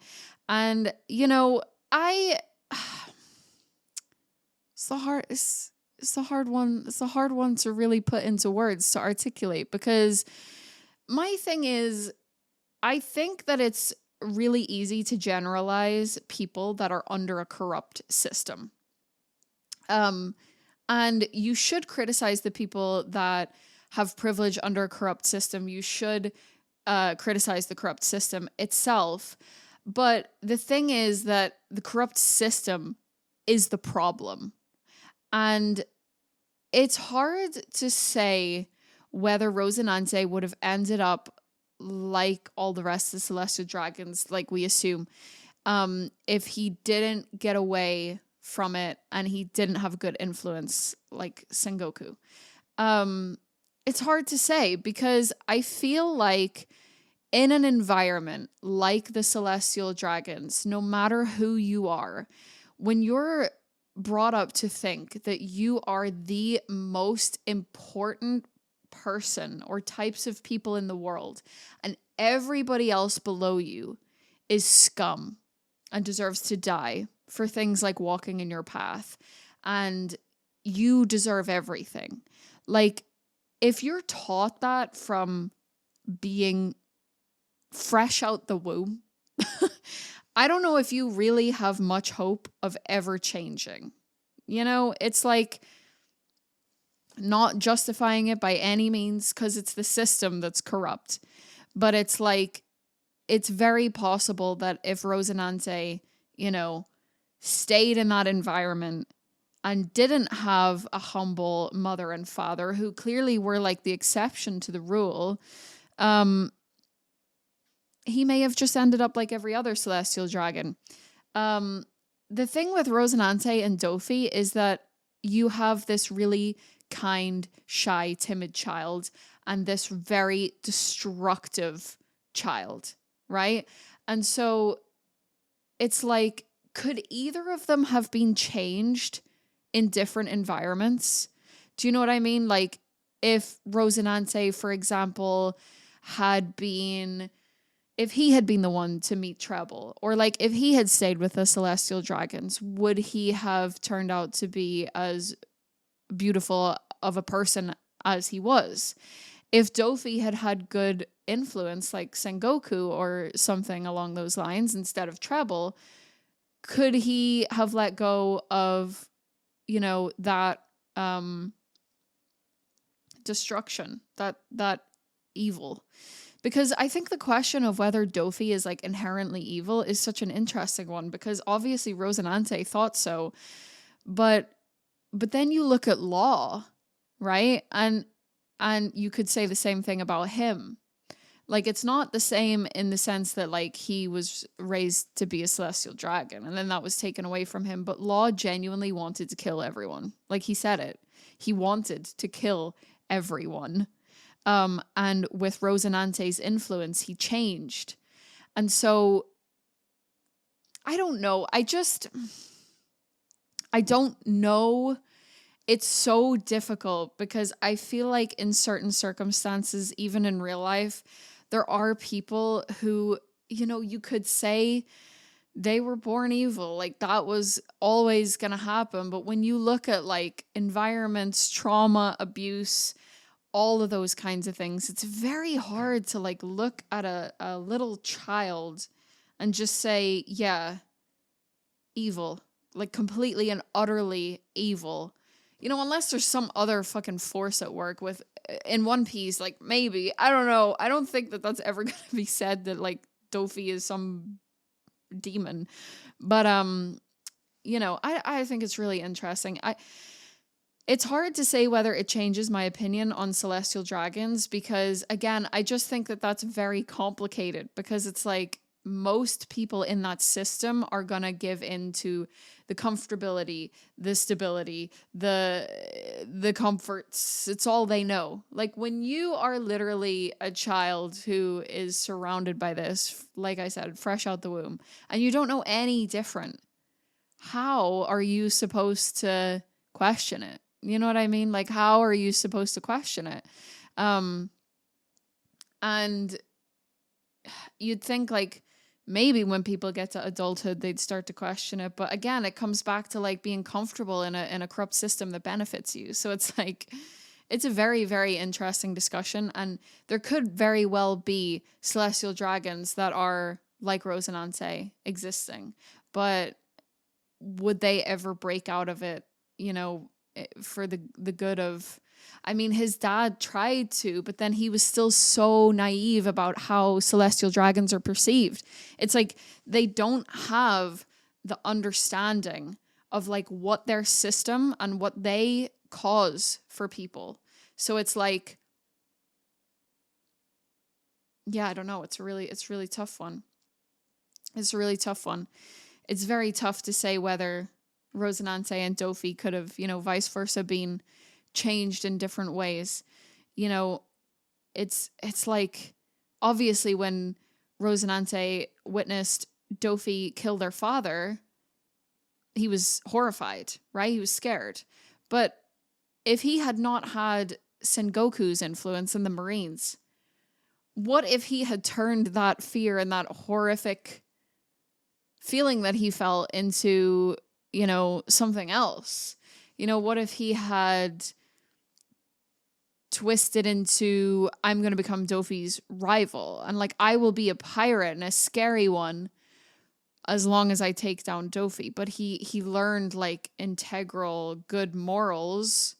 you know, it's a hard one to really put into words, to articulate, because my thing is, I think that it's really easy to generalize people that are under a corrupt system. And you should criticize the people that have privilege under a corrupt system. You should criticize the corrupt system itself. But the thing is that the corrupt system is the problem. And it's hard to say whether Rosinante would have ended up like all the rest of the celestial dragons, like we assume, if he didn't get away from it and he didn't have a good influence like Sengoku. It's hard to say, because I feel like in an environment like the celestial dragons, no matter who you are, when you're brought up to think that you are the most important person or types of people in the world, and everybody else below you is scum and deserves to die for things like walking in your path, and you deserve everything. Like, if you're taught that from being fresh out the womb, I don't know if you really have much hope of ever changing. You know, it's like, not justifying it by any means, because it's the system that's corrupt. But it's like, it's very possible that if Rosinante, you know, stayed in that environment and didn't have a humble mother and father, who clearly were like the exception to the rule, he may have just ended up like every other celestial dragon. The thing with Rosinante and Doffy is that you have this really kind, shy, timid child and this very destructive child, right? And so it's like, could either of them have been changed in different environments? Do you know what I mean? Like, if Rosinante, for example, had been if he had been the one to meet Treble, or like if he had stayed with the celestial dragons, would he have turned out to be as beautiful of a person as he was? If Doffy had had good influence like Sengoku or something along those lines instead of Treble, could he have let go of, that destruction, that evil? Because I think the question of whether Doffy is like inherently evil is such an interesting one, because obviously Rosinante thought so, but then you look at Law, right? And you could say the same thing about him. Like, it's not the same in the sense that, like, he was raised to be a celestial dragon and then that was taken away from him. But Law genuinely wanted to kill everyone. Like, he said it. He wanted to kill everyone. And with Rosinante's influence, he changed. And so, I don't know. I don't know. It's so difficult because I feel like in certain circumstances, even in real life, there are people who, you could say they were born evil. Like, that was always going to happen. But when you look at like environments, trauma, abuse, all of those kinds of things, it's very hard to like look at a little child and just say, yeah, evil, like completely and utterly evil. Unless there's some other fucking force at work with, in One Piece, like maybe, I don't know. I don't think that that's ever going to be said that like Doffy is some demon. But, I think it's really interesting. It's hard to say whether it changes my opinion on celestial dragons because, again, I just think that that's very complicated because it's like most people in that system are going to give into the comfortability, the stability, the comforts. It's all they know. Like, when you are literally a child who is surrounded by this, like I said, fresh out the womb, and you don't know any different, how are you supposed to question it? You know what I mean? Like, how are you supposed to question it? And you'd think like maybe when people get to adulthood, they'd start to question it. But again, it comes back to like being comfortable in a corrupt system that benefits you. So it's like, it's a very, very interesting discussion. And there could very well be celestial dragons that are like Rosinante existing. But would they ever break out of it, for the good of... I mean, his dad tried to, but then he was still so naive about how celestial dragons are perceived. It's like they don't have the understanding of like what their system and what they cause for people. So it's like, yeah, I don't know. It's a really tough one. It's a really tough one. It's very tough to say whether Rosinante and Doffy could have, vice versa, been changed in different ways. It's like, obviously when Rosinante witnessed Doffy kill their father, he was horrified, right? He was scared. But if he had not had Sengoku's influence in the Marines, what if he had turned that fear and that horrific feeling that he felt into, something else? What if he had twisted into, I'm going to become Doffy's rival, and like, I will be a pirate and a scary one as long as I take down Doffy. But he learned like integral good morals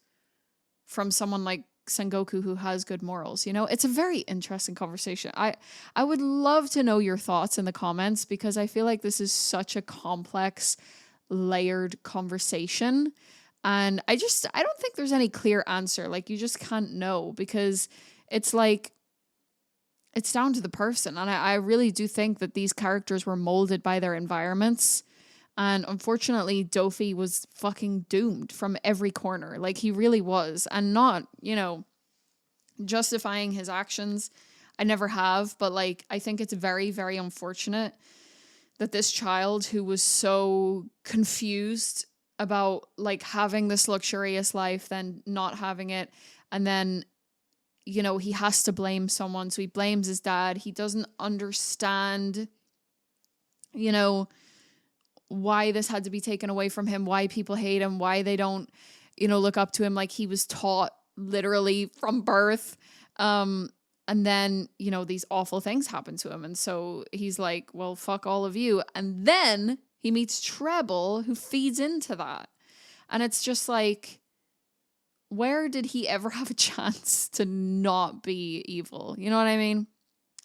from someone like Sengoku who has good morals. It's a very interesting conversation. I would love to know your thoughts in the comments, because I feel like this is such a complex, layered conversation. And I don't think there's any clear answer. Like, you just can't know, because it's like, it's down to the person. And I really do think that these characters were molded by their environments. And unfortunately, Doffy was fucking doomed from every corner. Like, he really was. And not, justifying his actions. I never have. But like, I think it's very, very unfortunate that this child who was so confused about like having this luxurious life, then not having it, and then you know, he has to blame someone. So he blames his dad. He doesn't understand, you know, why this had to be taken away from him, why people hate him, why they don't, you know, look up to him like he was taught literally from birth. And then, you know, these awful things happen to him. And so he's like, well, fuck all of you. And then he meets Treble, who feeds into that. And it's just like, where did he ever have a chance to not be evil? You know what I mean?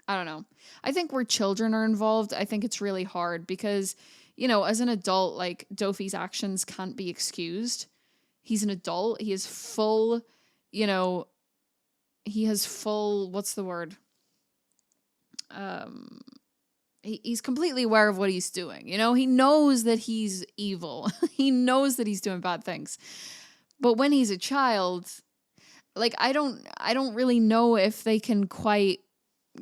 I don't know. I think where children are involved, I think it's really hard because, you know, as an adult, like, Doffy's actions can't be excused. He's an adult. He is full, you know, he has full, what's the word? He's completely aware of what he's doing. You know, he knows that he's evil. He knows that he's doing bad things. But when he's a child, like, I don't really know if they can quite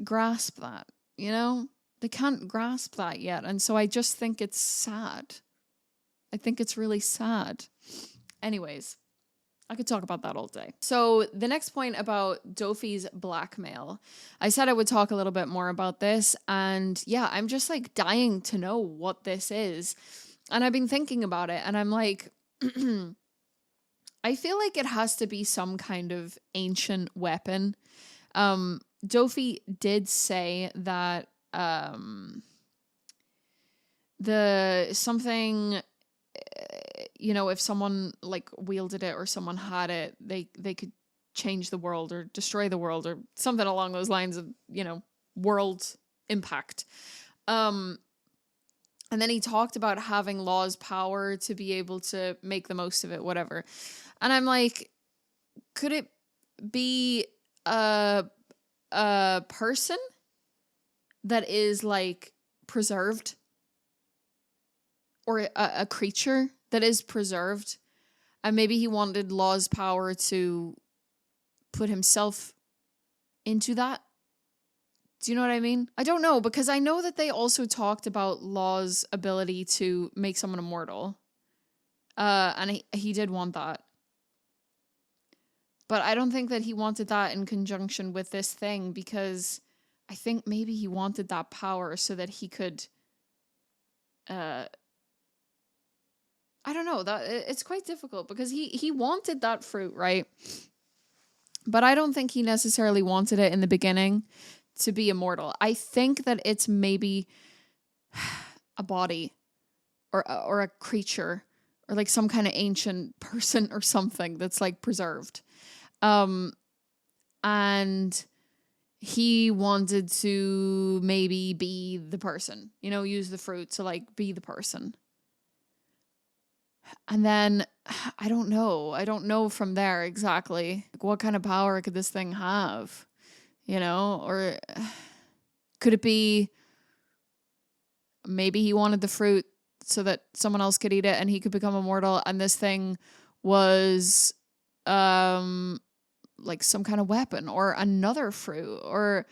grasp that, you know? They can't grasp that yet. And so I just think it's sad. I think it's really sad. Anyways, I could talk about that all day. So the next point about Doffy's blackmail, I said I would talk a little bit more about this. And yeah, I'm just like dying to know what this is. And I've been thinking about it and I'm like, I feel like it has to be some kind of ancient weapon. Doffy did say that you know, if someone like wielded it or someone had it, they could change the world or destroy the world or something along those lines of, you know, world impact. And then he talked about having Law's power to be able to make the most of it, whatever. And I'm like, could it be a person that is like preserved, or a creature that is preserved, and maybe he wanted Law's power to put himself into that? Do you know what I mean? I don't know, because I know that they also talked about Law's ability to make someone immortal. And he did want that. But I don't think that he wanted that in conjunction with this thing, because I think maybe he wanted that power so that he could, I don't know, that it's quite difficult because he wanted that fruit, right? But I don't think he necessarily wanted it in the beginning to be immortal. I think that it's maybe a body or a creature or like some kind of ancient person or something that's like preserved. And he wanted to maybe be the person, you know, use the fruit to like be the person. And then I don't know from there exactly, like, what kind of power could this thing have, you know? Or could it be maybe he wanted the fruit so that someone else could eat it and he could become immortal, and this thing was like some kind of weapon or another fruit, or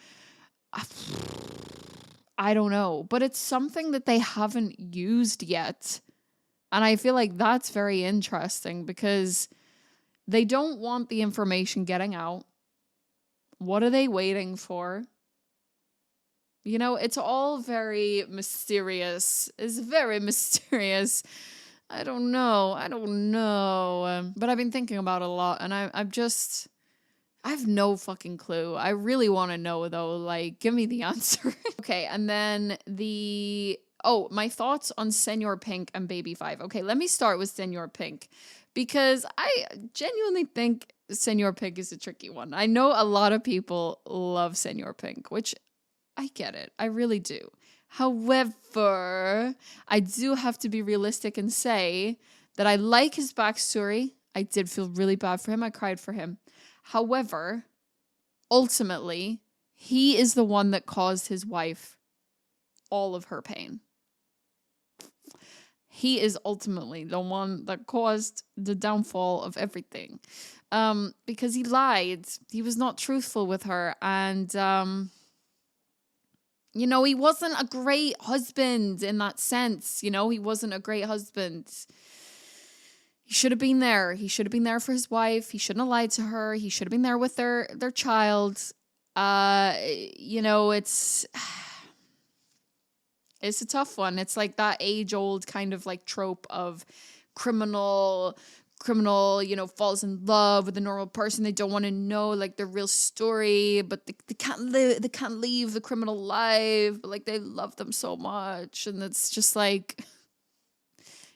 I don't know, but it's something that they haven't used yet. And I feel like that's very interesting because they don't want the information getting out. What are they waiting for? You know, it's all very mysterious. It's very mysterious. I don't know. But I've been thinking about it a lot, and I have no fucking clue. I really want to know, though. Like, give me the answer. Okay, and then my thoughts on Senor Pink and Baby Five. Okay, let me start with Senor Pink, because I genuinely think Senor Pink is a tricky one. I know a lot of people love Senor Pink, which I get it. I really do. However, I do have to be realistic and say that I like his backstory. I did feel really bad for him. I cried for him. However, ultimately, he is the one that caused his wife all of her pain. He is ultimately the one that caused the downfall of everything. Because he lied. He was not truthful with her. And, you know, he wasn't a great husband in that sense. You know, he wasn't a great husband. He should have been there. He should have been there for his wife. He shouldn't have lied to her. He should have been there with their child. You know, it's a tough one. It's like that age-old kind of like trope of criminal, you know, falls in love with a normal person. They don't want to know like their real story, but they can't leave the criminal life, but like they love them so much. And it's just like,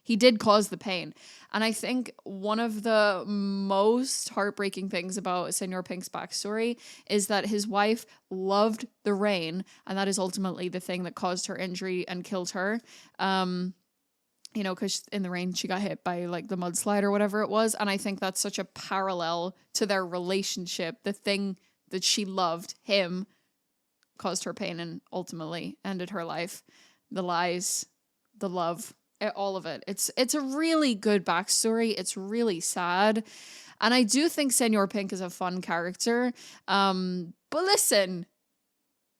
he did cause the pain. And I think one of the most heartbreaking things about Senor Pink's backstory is that his wife loved the rain, and that is ultimately the thing that caused her injury and killed her. You know, because in the rain she got hit by like the mudslide or whatever it was. And I think that's such a parallel to their relationship. The thing that she loved, him, caused her pain and ultimately ended her life. The lies, the love, all of it. It's a really good backstory. It's really sad. And I do think Senor Pink is a fun character. But listen,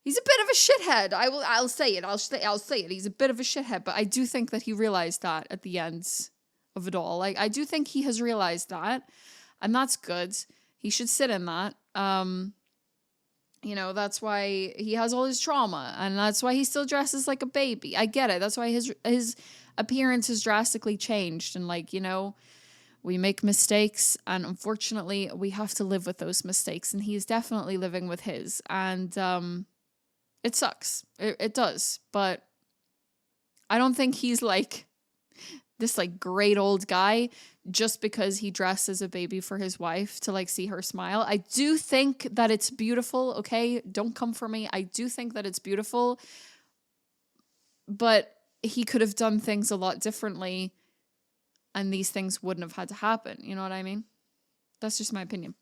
he's a bit of a shithead. I'll say it. I'll say it. He's a bit of a shithead, but I do think that he realized that at the end of it all. Like, I do think he has realized that, and that's good. He should sit in that. You know, that's why he has all his trauma, and that's why he still dresses like a baby. I get it. That's why his appearance has drastically changed, and like, you know, we make mistakes, and unfortunately we have to live with those mistakes, and he's definitely living with his, and it sucks. It does. But I don't think he's like this like great old guy just because he dressed as a baby for his wife to like see her smile. I do think that it's beautiful. Okay, don't come for me. I do think that it's beautiful, but he could have done things a lot differently, and these things wouldn't have had to happen. You know what I mean? That's just my opinion.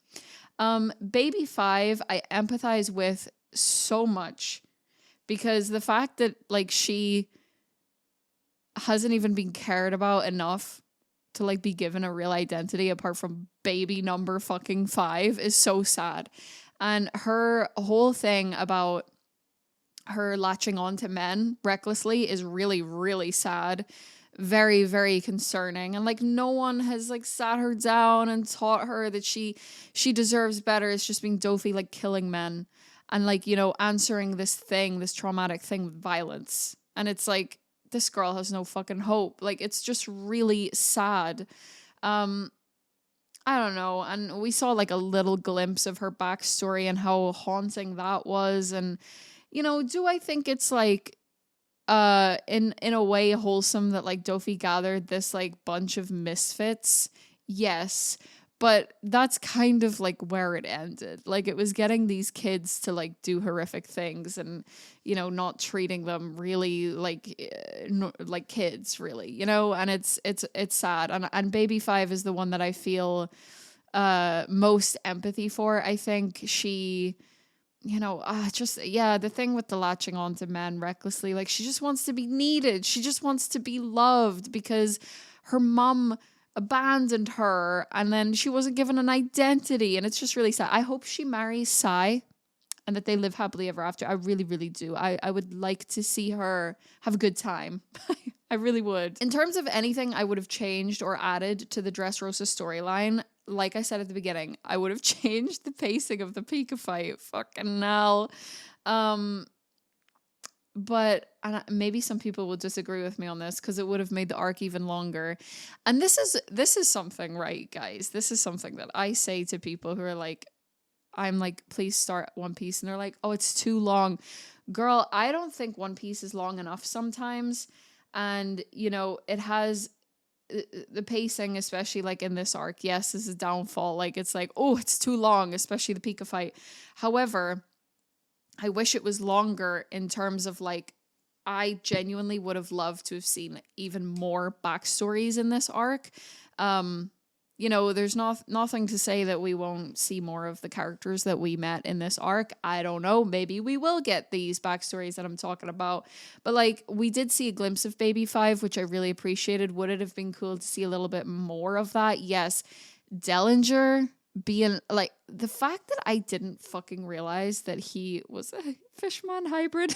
Baby 5, I empathize with so much, because the fact that like she hasn't even been cared about enough to like be given a real identity apart from baby number fucking 5 is so sad. And her whole thing about her latching on to men recklessly is really, really sad. Very, very concerning. And like, no one has like sat her down and taught her that she deserves better. It's just being doffy, like killing men and like, you know, answering this traumatic thing with violence. And it's like, this girl has no fucking hope. Like, it's just really sad. I don't know. And we saw like a little glimpse of her backstory and how haunting that was. And, you know, do I think it's like, in a way wholesome that like Doffy gathered this like bunch of misfits? Yes. But that's kind of like where it ended. Like, it was getting these kids to like do horrific things and, you know, not treating them really like like kids, really, you know. And it's sad. And baby 5 is the one that I feel most empathy for. I think she, you know, the thing with the latching on to men recklessly, like, she just wants to be needed. She just wants to be loved because her mom abandoned her and then she wasn't given an identity, and it's just really sad. I hope she marries Sai and that they live happily ever after. I really, really do. I would like to see her have a good time. I really would. In terms of anything I would have changed or added to the Dressrosa storyline, like I said at the beginning, I would have changed the pacing of the Pika fight. Fucking hell. But maybe some people will disagree with me on this because it would have made the arc even longer. And this is something, right, guys? This is something that I say to people who are like, I'm like, please start One Piece. And they're like, oh, it's too long. Girl, I don't think One Piece is long enough sometimes. And, you know, it has the pacing, especially like in this arc. Yes, this is a downfall. Like, it's like, oh, it's too long, especially the Pika fight. However, I wish it was longer in terms of like, I genuinely would have loved to have seen even more backstories in this arc. You know, there's nothing to say that we won't see more of the characters that we met in this arc. I don't know. Maybe we will get these backstories that I'm talking about. But like, we did see a glimpse of Baby 5, which I really appreciated. Would it have been cool to see a little bit more of that? Yes. Dellinger being like, the fact that I didn't fucking realize that he was a fishman hybrid.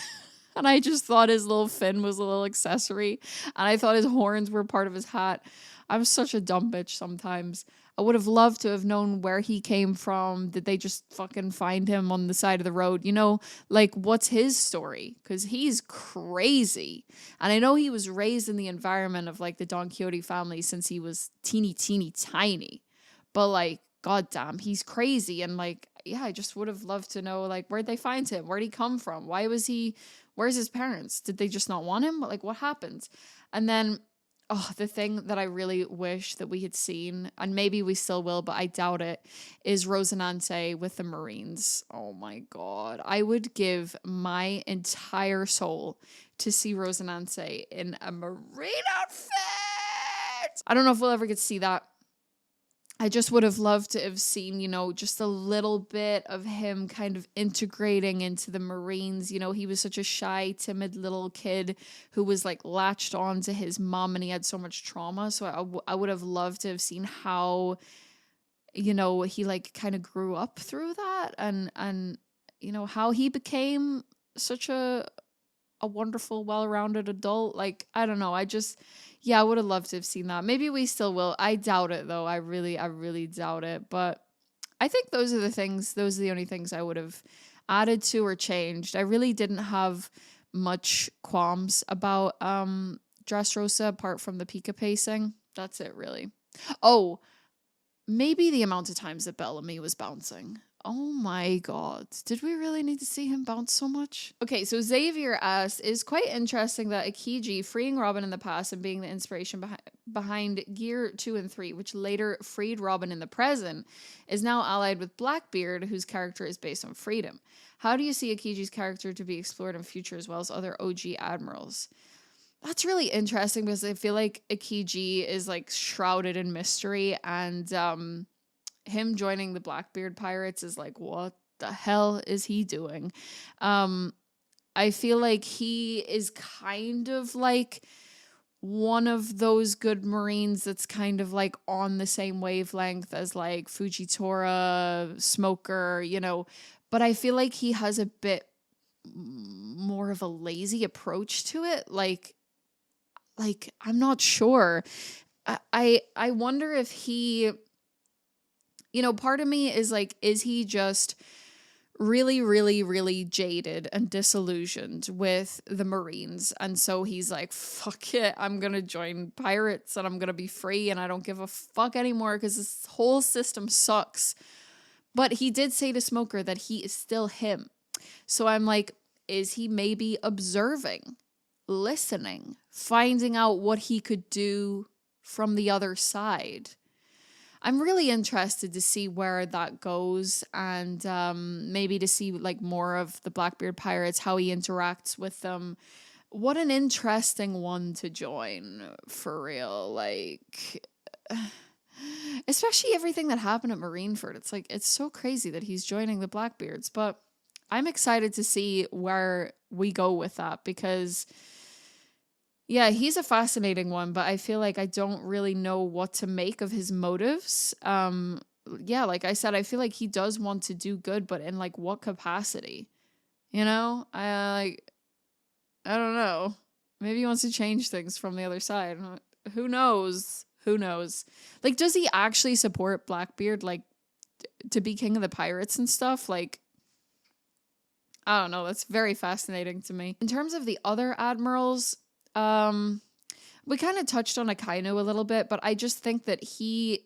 And I just thought his little fin was a little accessory. And I thought his horns were part of his hat. I'm such a dumb bitch sometimes. I would have loved to have known where he came from. Did they just fucking find him on the side of the road? You know, like, what's his story? Because he's crazy. And I know he was raised in the environment of, like, the Don Quixote family since he was teeny, teeny, tiny. But, like, goddamn, he's crazy. And, like, yeah, I just would have loved to know, like, where'd they find him? Where'd he come from? Where's his parents? Did they just not want him? Like, what happened? And then, oh, the thing that I really wish that we had seen, and maybe we still will, but I doubt it, is Rosinante with the Marines. Oh my God. I would give my entire soul to see Rosinante in a Marine outfit. I don't know if we'll ever get to see that. I just would have loved to have seen, you know, just a little bit of him kind of integrating into the Marines. You know, he was such a shy, timid little kid who was like latched on to his mom and he had so much trauma. So I would have loved to have seen how, you know, he like kind of grew up through that and, you know, how he became such a wonderful, well-rounded adult. Like, I don't know. I would have loved to have seen that. Maybe we still will. I doubt it though. I really doubt it. But I think those are the only things I would have added to or changed. I really didn't have much qualms about Dressrosa apart from the Pika pacing. That's it really. Oh, maybe the amount of times that Bellamy was bouncing. Oh my God. Did we really need to see him bounce so much? Okay, so Xavier asked, it's quite interesting that Akiji freeing Robin in the past and being the inspiration behind Gear 2 and 3, which later freed Robin in the present, is now allied with Blackbeard, whose character is based on freedom. How do you see Akiji's character to be explored in future as well as other OG admirals? That's really interesting because I feel like Akiji is like shrouded in mystery and him joining the Blackbeard Pirates is like, what the hell is he doing? I feel like he is kind of like one of those good Marines that's kind of like on the same wavelength as like Fujitora, Smoker, you know, but I feel like he has a bit more of a lazy approach to it. Like I'm not sure. I wonder if he, you know, part of me is like, is he just really, really, really jaded and disillusioned with the Marines? And so he's like, fuck it, I'm going to join pirates and I'm going to be free and I don't give a fuck anymore because this whole system sucks. But he did say to Smoker that he is still him. So I'm like, is he maybe observing, listening, finding out what he could do from the other side? I'm really interested to see where that goes and maybe to see like more of the Blackbeard Pirates, how he interacts with them. What an interesting one to join, for real. Like, especially everything that happened at Marineford. It's like, it's so crazy that he's joining the Blackbeards, but I'm excited to see where we go with that because yeah, he's a fascinating one, but I feel like I don't really know what to make of his motives. Yeah, like I said, I feel like he does want to do good, but in like what capacity? You know? I don't know. Maybe he wants to change things from the other side. Who knows? Who knows? Like, does he actually support Blackbeard, like, to be king of the pirates and stuff? Like, I don't know. That's very fascinating to me. In terms of the other admirals, we kind of touched on Akainu a little bit, but I just think that he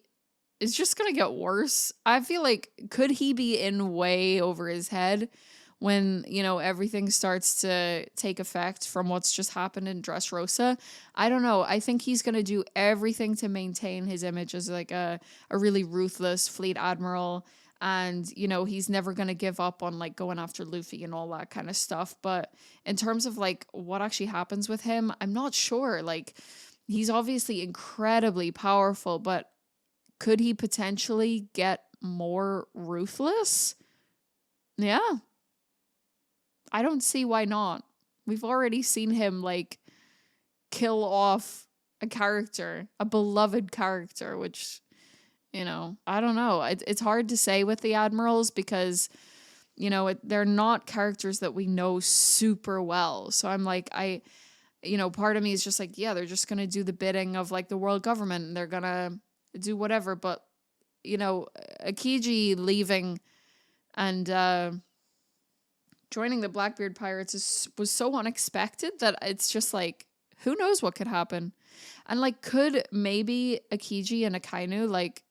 is just going to get worse. I feel like, could he be in way over his head when, you know, everything starts to take effect from what's just happened in Dressrosa? I don't know. I think he's going to do everything to maintain his image as like a really ruthless fleet admiral. And, you know, he's never going to give up on, like, going after Luffy and all that kind of stuff. But in terms of, like, what actually happens with him, I'm not sure. Like, he's obviously incredibly powerful, but could he potentially get more ruthless? Yeah. I don't see why not. We've already seen him, like, kill off a character, a beloved character, which, you know, I don't know. It's hard to say with the admirals because, they're not characters that we know super well. So I'm like, part of me is just like, yeah, they're just going to do the bidding of like the world government and they're going to do whatever. But, Akiji leaving and joining the Blackbeard Pirates was so unexpected that it's just like, who knows what could happen? And like, could maybe Akiji and Akainu like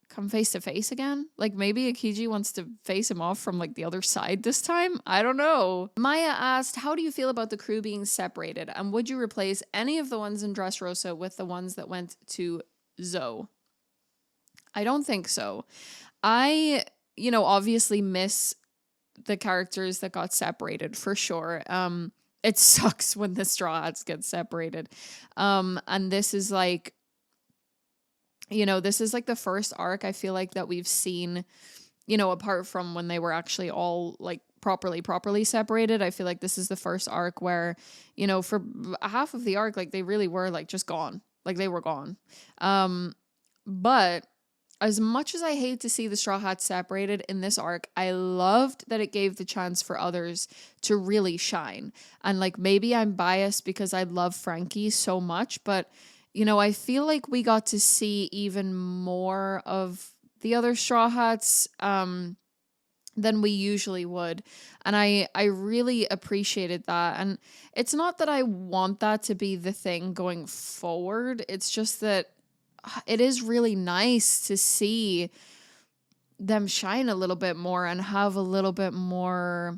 come face to face again? Like maybe Akiji wants to face him off from like the other side this time? I don't know. Maya asked, how do you feel about the crew being separated? And would you replace any of the ones in Dressrosa with the ones that went to Zoe? I don't think so. I, obviously miss the characters that got separated for sure. It sucks when the Straw Hats get separated. And this is like, this is like the first arc I feel like that we've seen, apart from when they were actually all like properly separated. I feel like this is the first arc where, for half of the arc, like they really were like just gone. Like they were gone. But as much as I hate to see the Straw Hats separated in this arc, I loved that it gave the chance for others to really shine. And like, maybe I'm biased because I love Frankie so much, but I feel like we got to see even more of the other Straw Hats than we usually would. And I really appreciated that. And it's not that I want that to be the thing going forward. It's just that it is really nice to see them shine a little bit more and have a little bit more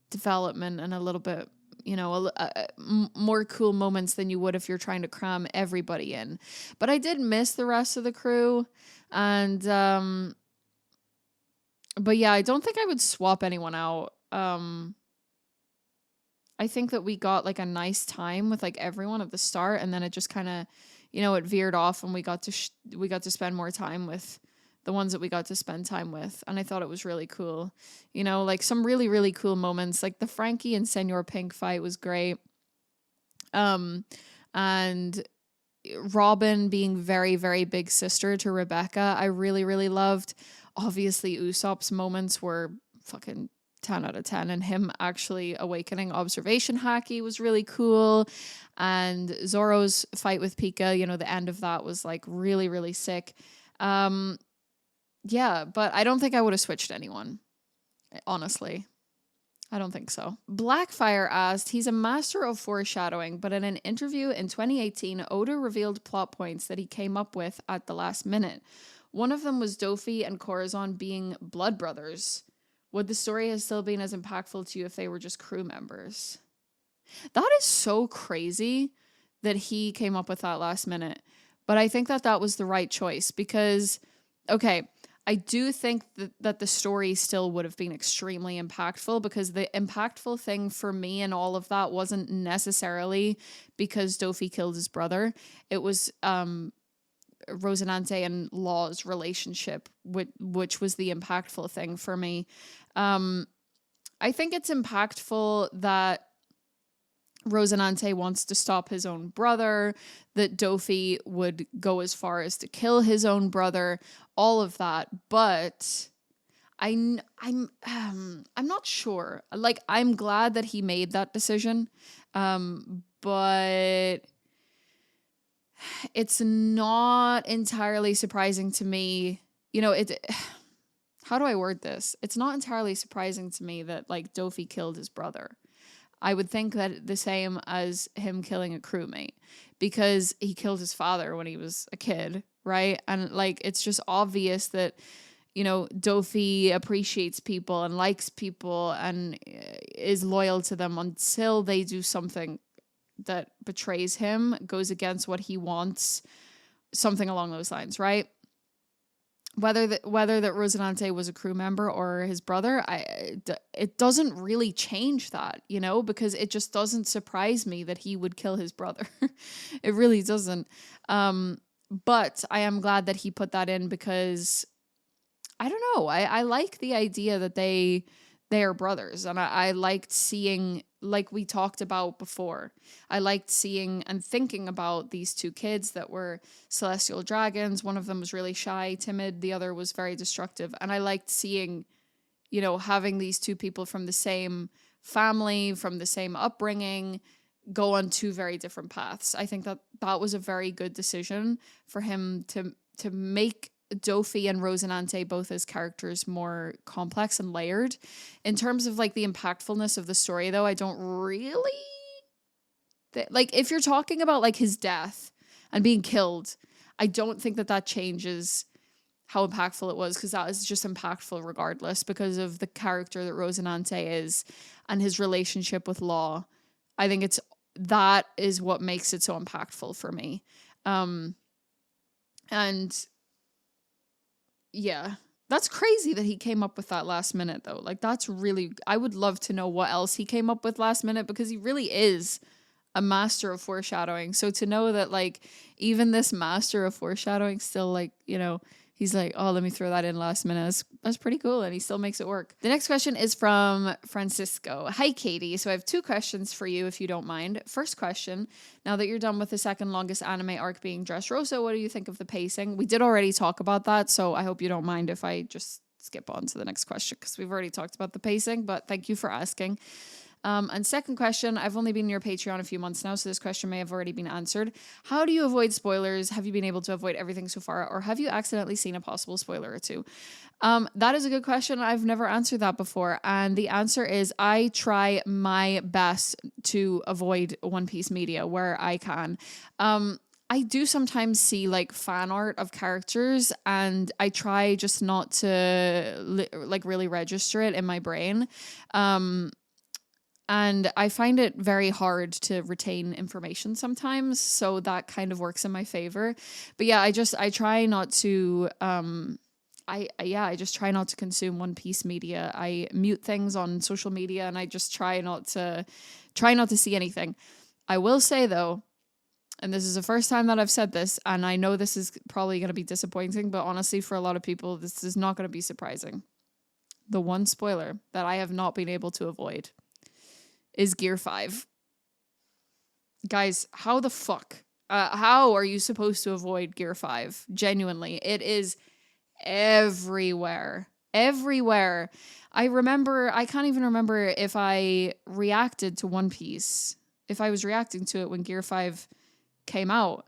development and a little bit, more cool moments than you would if you're trying to cram everybody in. But I did miss the rest of the crew. And, but yeah, I don't think I would swap anyone out. I think that we got like a nice time with like everyone at the start, and then it just kind of, it veered off, and we got to spend more time with the ones that we got to spend time with. And I thought it was really cool. Like some really, really cool moments, like the Frankie and Senor Pink fight was great. And Robin being very, very big sister to Rebecca, I really, really loved. Obviously, Usopp's moments were fucking 10 out of 10, and him actually awakening observation haki was really cool. And Zoro's fight with Pika, the end of that was like really, really sick. Yeah, but I don't think I would have switched anyone. Honestly, I don't think so. Blackfire asked, he's a master of foreshadowing, but in an interview in 2018, Oda revealed plot points that he came up with at the last minute. One of them was Doffy and Corazon being blood brothers. Would the story have still been as impactful to you if they were just crew members? That is so crazy that he came up with that last minute. But I think that was the right choice because, okay, I do think that the story still would have been extremely impactful, because the impactful thing for me and all of that wasn't necessarily because Doffy killed his brother. It was Rosinante and Law's relationship, which was the impactful thing for me. I think it's impactful that Rosinante wants to stop his own brother, that Doffy would go as far as to kill his own brother, all of that. But I'm not sure. Like, I'm glad that he made that decision. But it's not entirely surprising to me. How do I word this? It's not entirely surprising to me that like Doffy killed his brother. I would think that the same as him killing a crewmate, because he killed his father when he was a kid, right? And like, it's just obvious that, Doffy appreciates people and likes people and is loyal to them until they do something that betrays him, goes against what he wants, something along those lines, right? Whether that Rosinante was a crew member or his brother, it doesn't really change that, because it just doesn't surprise me that he would kill his brother. It really doesn't. But I am glad that he put that in, because I don't know. I like the idea that they are brothers, and I liked seeing, like we talked about before, I liked seeing and thinking about these two kids that were celestial dragons. One of them was really shy, timid. The other was very destructive. And I liked seeing, you know, having these two people from the same family, from the same upbringing, go on two very different paths. I think that that was a very good decision for him to make Doffy and Rosinante both as characters more complex and layered. In terms of like the impactfulness of the story, though, I don't really like, if you're talking about like his death and being killed, I don't think that that changes how impactful it was, because that is just impactful regardless because of the character that Rosinante is and his relationship with law. I think that is what makes it so impactful for me. And yeah, that's crazy that he came up with that last minute though. Like, that's really, I would love to know what else he came up with last minute, because he really is a master of foreshadowing. So to know that like even this master of foreshadowing still, like, you know, he's like, oh, let me throw that in last minute. That's pretty cool. And he still makes it work. The next question is from Francisco. Hi, Katie. So I have two questions for you, if you don't mind. First question, now that you're done with the second longest anime arc being Dressrosa, what do you think of the pacing? We did already talk about that, so I hope you don't mind if I just skip on to the next question, because we've already talked about the pacing, but thank you for asking. And second question, I've only been in your Patreon a few months now, so this question may have already been answered. How do you avoid spoilers? Have you been able to avoid everything so far, or have you accidentally seen a possible spoiler or two? That is a good question. I've never answered that before. And the answer is I try my best to avoid One Piece media where I can. I do sometimes see like fan art of characters, and I try just not to like really register it in my brain. And I find it very hard to retain information sometimes, so that kind of works in my favor. But yeah, I try not to I just try not to consume One Piece media. I mute things on social media, and I just try not to see anything. I will say though, and this is the first time that I've said this, and I know this is probably going to be disappointing, but honestly for a lot of people this is not going to be surprising. The one spoiler that I have not been able to avoid is Gear 5. Guys, how the fuck? How are you supposed to avoid Gear 5? Genuinely, it is everywhere. Everywhere. I can't even remember if I reacted to One Piece, if I was reacting to it when Gear 5 came out.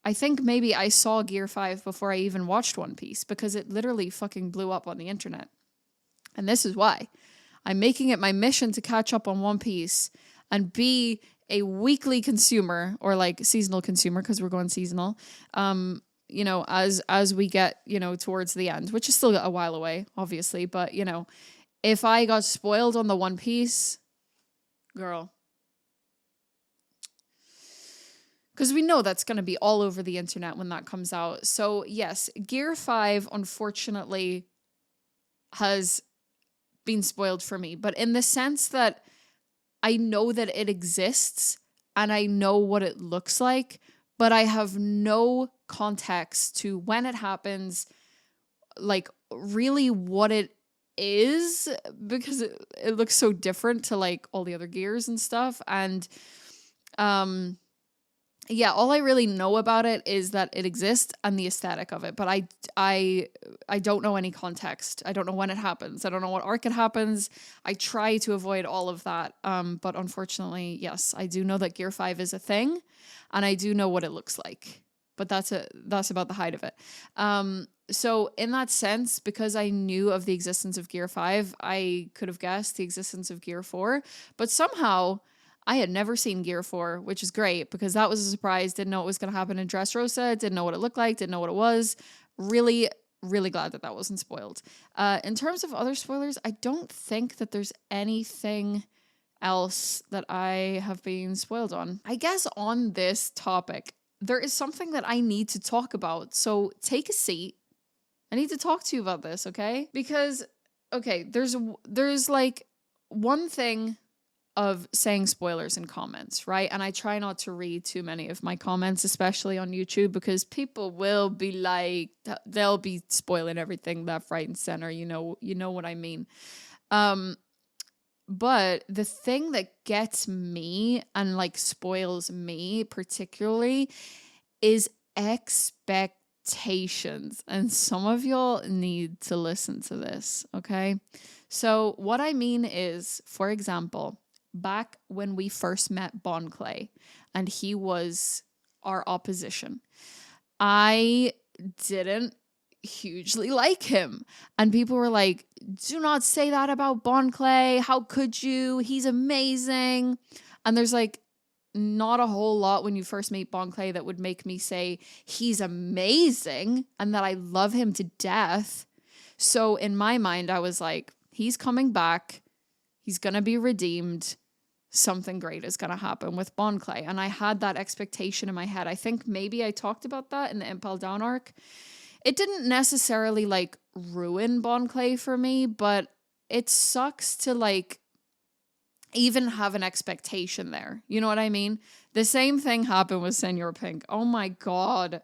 I think maybe I saw Gear 5 before I even watched One Piece, because it literally fucking blew up on the internet. And this is why. I'm making it my mission to catch up on One Piece and be a weekly consumer, or like seasonal consumer, because we're going seasonal, you know, as we get, you know, towards the end, which is still a while away, obviously. But, you know, if I got spoiled on the One Piece, girl, because we know that's going to be all over the internet when that comes out. So yes, Gear 5, unfortunately, has been spoiled for me, but in the sense that I know that it exists and I know what it looks like, but I have no context to when it happens, like really what it is, because it looks so different to like all the other gears and stuff. And yeah, all I really know about it is that it exists and the aesthetic of it, but I don't know any context. I don't know when it happens. I don't know what arc it happens. I try to avoid all of that. But unfortunately, yes, I do know that Gear 5 is a thing, and I do know what it looks like. But that's about the height of it. So in that sense, because I knew of the existence of Gear 5, I could have guessed the existence of Gear 4, but somehow I had never seen Gear 4, which is great, because that was a surprise. Didn't know what was going to happen in Dressrosa. Didn't know what it looked like. Didn't know what it was. Really, really glad that that wasn't spoiled. In terms of other spoilers, I don't think that there's anything else that I have been spoiled on. I guess on this topic, there is something that I need to talk about. So take a seat. I need to talk to you about this, okay? Because, okay, there's like one thing of saying spoilers in comments, right? And I try not to read too many of my comments, especially on YouTube, because people will be like, they'll be spoiling everything left, right, and center. You know what I mean. But the thing that gets me and like spoils me particularly is expectations. expectations. And some of y'all need to listen to this, okay? So what I mean is, for example, back when we first met Bon Clay and he was our opposition, I didn't hugely like him. And people were like, do not say that about Bon Clay. How could you? He's amazing. And there's like not a whole lot when you first meet Bon Clay that would make me say he's amazing and that I love him to death. So in my mind, I was like, he's coming back. He's going to be redeemed. Something great is going to happen with Bon Clay. And I had that expectation in my head. I think maybe I talked about that in the Impel Down arc. It didn't necessarily like ruin Bon Clay for me, but it sucks to like even have an expectation there. You know what I mean? The same thing happened with Senor Pink. Oh my God.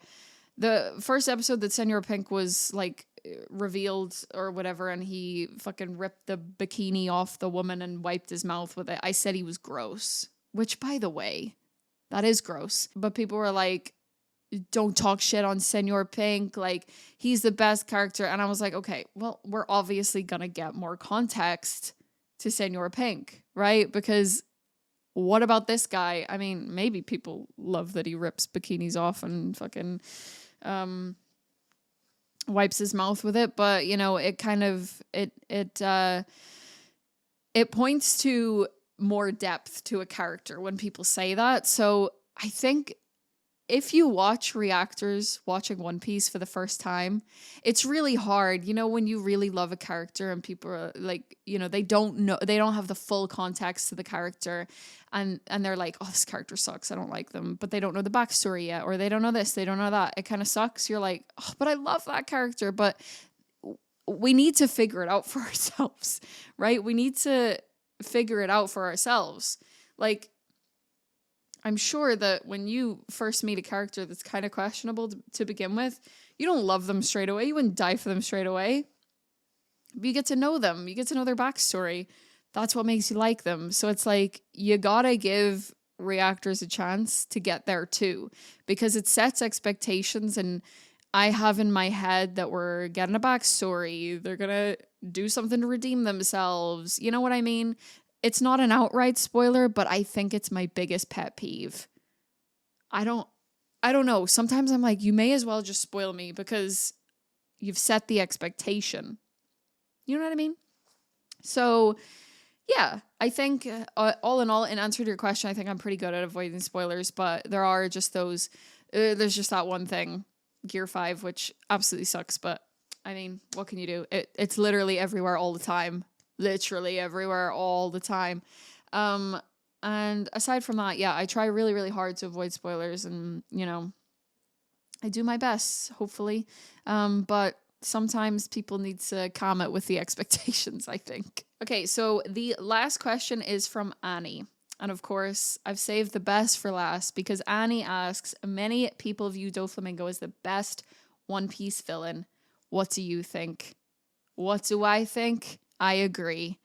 The first episode that Senor Pink was like revealed or whatever, and he fucking ripped the bikini off the woman and wiped his mouth with it. I said he was gross, which by the way, that is gross. But people were like, don't talk shit on Senor Pink. Like, he's the best character. And I was like, okay, well, we're obviously going to get more context to Senor Pink, right? Because what about this guy? I mean, maybe people love that he rips bikinis off and fucking wipes his mouth with it, but you know, it kind of it points to more depth to a character when people say that. So I think if you watch reactors watching One Piece for the first time, it's really hard, you know, when you really love a character and people are like, you know, they don't have the full context to the character, and they're like, oh, this character sucks, I don't like them, but they don't know the backstory yet, or they don't know this, they don't know that. It kind of sucks. You're like, oh, but I love that character. But we need to figure it out for ourselves, right? We need to figure it out for ourselves. Like, I'm sure that when you first meet a character that's kind of questionable to begin with, you don't love them straight away. You wouldn't die for them straight away. But you get to know them. You get to know their backstory. That's what makes you like them. So it's like, you gotta give reactors a chance to get there too, because it sets expectations. And I have in my head that we're getting a backstory. They're gonna do something to redeem themselves. You know what I mean? It's not an outright spoiler, but I think it's my biggest pet peeve. I don't know. Sometimes I'm like, you may as well just spoil me because you've set the expectation. You know what I mean? So, yeah, I think all in all, in answer to your question, I think I'm pretty good at avoiding spoilers, but there are just those, there's just that one thing, Gear 5, which absolutely sucks, but I mean, what can you do? It's literally everywhere all the time. Literally everywhere all the time. And aside from that, yeah, I try really, really hard to avoid spoilers, and, you know, I do my best, hopefully. But sometimes people need to calm it with the expectations, I think. Okay, so the last question is from Annie. And of course, I've saved the best for last because Annie asks, many people view Doflamingo as the best One Piece villain. What do you think? What do I think? I agree.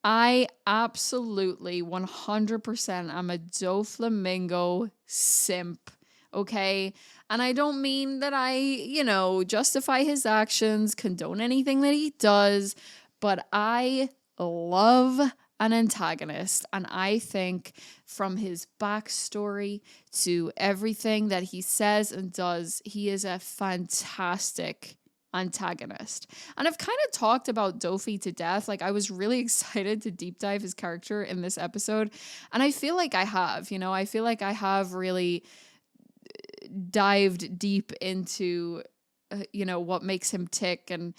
I absolutely 100% am a Doflamingo simp, okay? And I don't mean that I, you know, justify his actions, condone anything that he does, but I love an antagonist. And I think from his backstory to everything that he says and does, he is a fantastic antagonist. And I've kind of talked about Doffy to death. Like, I was really excited to deep dive his character in this episode, and I feel like I have, you know, I feel like I have really dived deep into you know, what makes him tick, and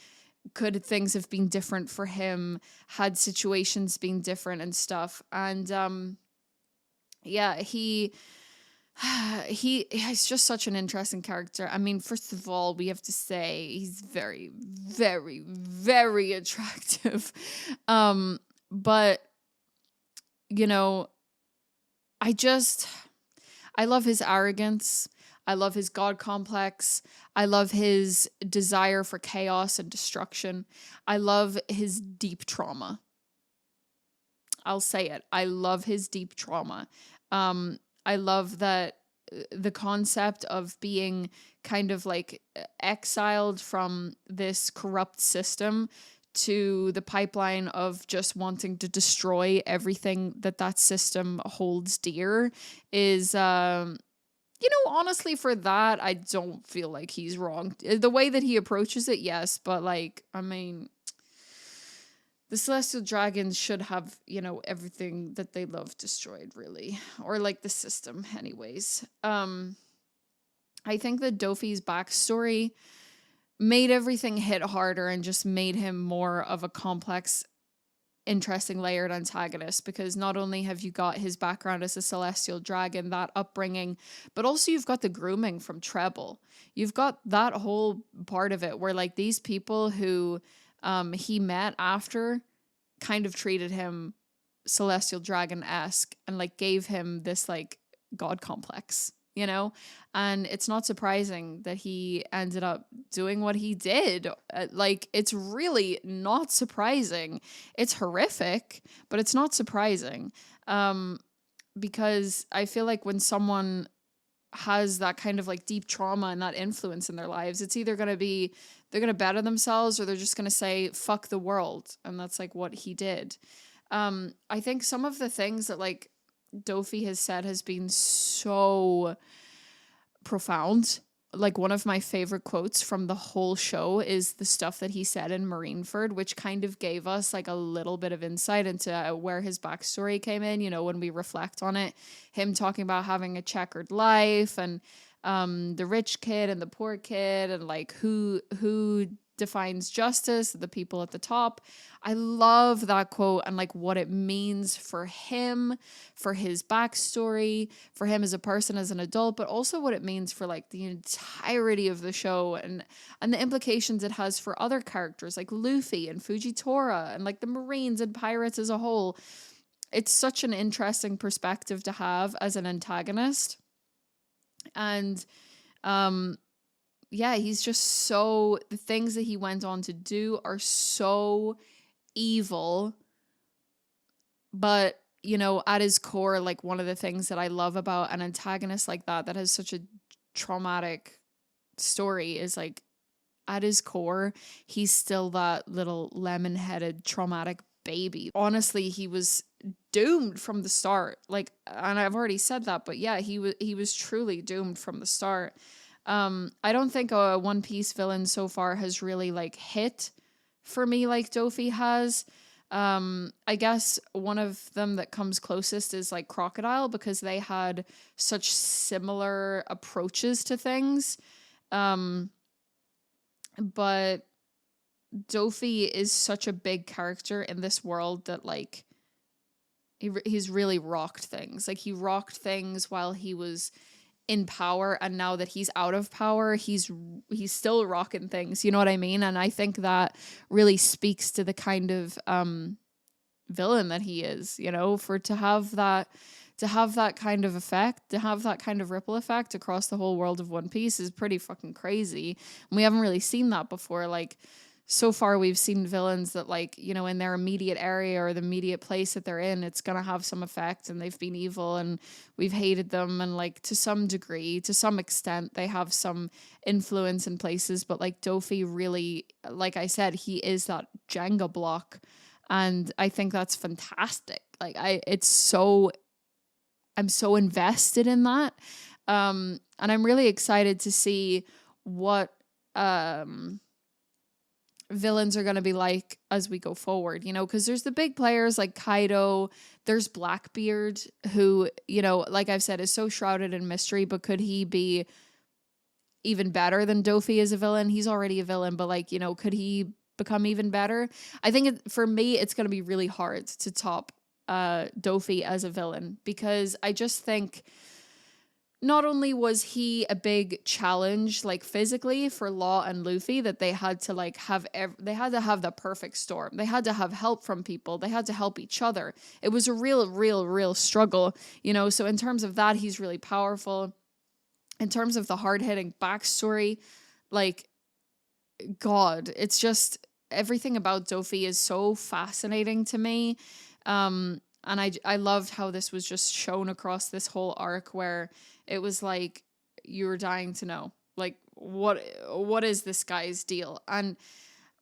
could things have been different for him had situations been different and stuff. And yeah, he's just such an interesting character. I mean, first of all, we have to say he's very, very, very attractive. But, you know, I love his arrogance. I love his God complex. I love his desire for chaos and destruction. I love his deep trauma. I'll say it. I love his deep trauma. I love that the concept of being kind of like exiled from this corrupt system to the pipeline of just wanting to destroy everything that system holds dear is, honestly, for that, I don't feel like he's wrong. The way that he approaches it, yes, but like, I mean, the celestial dragons should have, everything that they love destroyed, really. Or like the system, anyways. I think that Doffy's backstory made everything hit harder and just made him more of a complex, interesting, layered antagonist, because not only have you got his background as a celestial dragon, that upbringing, but also you've got the grooming from Treble. You've got that whole part of it where like these people who he met after kind of treated him celestial dragon-esque and like gave him this like god complex, and it's not surprising that he ended up doing what he did. Like, it's really not surprising. It's horrific, but it's not surprising, because I feel like when someone has that kind of like deep trauma and that influence in their lives, it's either going to be they're going to better themselves or they're just going to say fuck the world, and that's like what he did. I think some of the things that like Doffy has said has been so profound. Like, one of my favorite quotes from the whole show is the stuff that he said in Marineford, which kind of gave us like a little bit of insight into where his backstory came in, when we reflect on it. Him talking about having a checkered life and the rich kid and the poor kid, and like who defines justice, the people at the top. I love that quote and like what it means for him, for his backstory, for him as a person, as an adult, but also what it means for like the entirety of the show, and the implications it has for other characters like Luffy and Fujitora and like the Marines and pirates as a whole. It's such an interesting perspective to have as an antagonist. And yeah, he's just so, the things that he went on to do are so evil, but at his core, like, one of the things that I love about an antagonist like that has such a traumatic story is like, at his core, he's still that little lemon-headed traumatic baby. Honestly, he was doomed from the start. Like, and I've already said that, but yeah, he was truly doomed from the start. I don't think a One Piece villain so far has really like hit for me like Doffy has. I guess one of them that comes closest is like Crocodile, because they had such similar approaches to things. But Doffy is such a big character in this world that like he's really rocked things. Like, he rocked things while he was in power, and now that he's out of power, he's still rocking things, you know what I mean? And I think that really speaks to the kind of villain that he is, for to have that kind of effect, to have that kind of ripple effect across the whole world of One Piece is pretty fucking crazy. And we haven't really seen that before. Like, so far we've seen villains that like, in their immediate area or the immediate place that they're in, it's going to have some effect, and they've been evil and we've hated them. And like, to some degree, to some extent, they have some influence in places. But like Doffy really, like I said, he is that Jenga block. And I think that's fantastic. Like, I'm so invested in that. And I'm really excited to see what, villains are going to be like as we go forward, because there's the big players like Kaido, there's Blackbeard, who, like I've said, is so shrouded in mystery, but could he be even better than Doffy as a villain? He's already a villain, but like, could he become even better? I think for me, it's going to be really hard to top Doffy as a villain, because I just think not only was he a big challenge, like physically, for Law and Luffy, that they had to like they had to have the perfect storm. They had to have help from people. They had to help each other. It was a real struggle, So in terms of that, he's really powerful. In terms of the hard-hitting backstory, like, God, it's just everything about Doffy is so fascinating to me. And I loved how this was just shown across this whole arc, where it was like you were dying to know, like, what is this guy's deal? And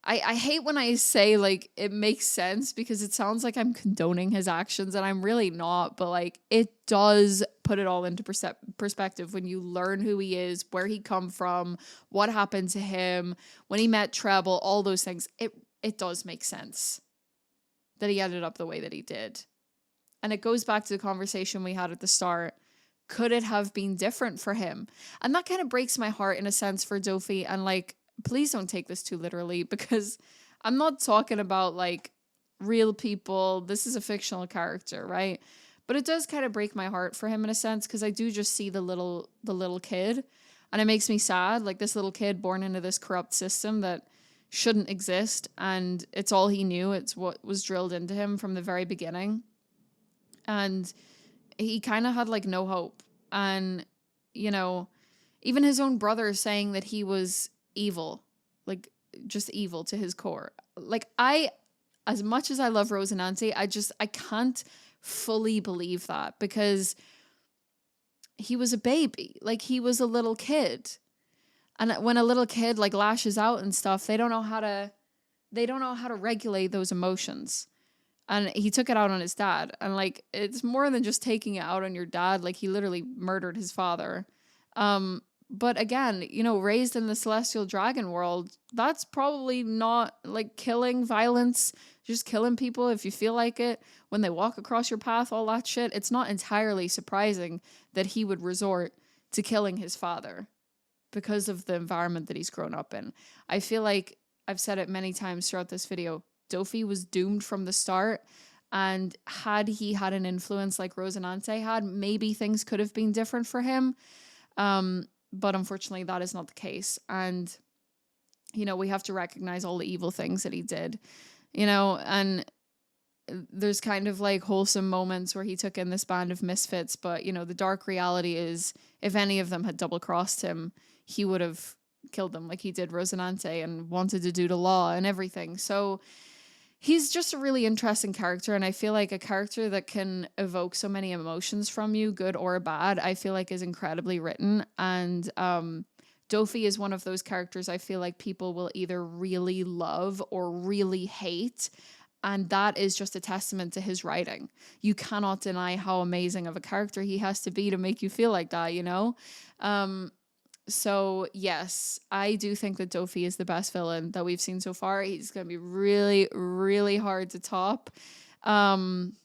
I hate when I say, like, it makes sense, because it sounds like I'm condoning his actions, and I'm really not. But, like, it does put it all into perspective when you learn who he is, where he come from, what happened to him, when he met Treble, all those things. It does make sense that he ended up the way that he did. And it goes back to the conversation we had at the start. Could it have been different for him? And that kind of breaks my heart in a sense for Doffy. And, like, please don't take this too literally, because I'm not talking about, like, real people. This is a fictional character, right? But it does kind of break my heart for him in a sense, because I do just see the little kid, and it makes me sad. Like, this little kid born into this corrupt system that shouldn't exist, and it's all he knew. It's what was drilled into him from the very beginning. And he kind of had, like, no hope. And, you know, even his own brother saying that he was evil, like, just evil to his core. Like, as much as I love Rosinante, I can't fully believe that, because he was a baby. Like, he was a little kid. And when a little kid, like, lashes out and stuff, they don't know how to regulate those emotions. And he took it out on his dad. And, like, it's more than just taking it out on your dad. Like, he literally murdered his father. But again, you know, raised in the celestial dragon world, that's probably not, like, killing, violence, just killing people if you feel like it, when they walk across your path, all that shit. It's not entirely surprising that he would resort to killing his father because of the environment that he's grown up in. I feel like I've said it many times throughout this video, Doffy was doomed from the start. And had he had an influence like Rosinante had, maybe things could have been different for him. But unfortunately, that is not the case. And, you know, we have to recognize all the evil things that he did, you know, and there's kind of, like, wholesome moments where he took in this band of misfits. But, you know, the dark reality is, if any of them had double-crossed him, he would have killed them like he did Rosinante, and wanted to do the law and everything. So he's just a really interesting character, and I feel like a character that can evoke so many emotions from you, good or bad, I feel like is incredibly written. And Doffy is one of those characters I feel like people will either really love or really hate, and that is just a testament to his writing. You cannot deny how amazing of a character he has to be to make you feel like that, you know? So yes, I do think that Doffy is the best villain that we've seen so far. He's going to be really, really hard to top. And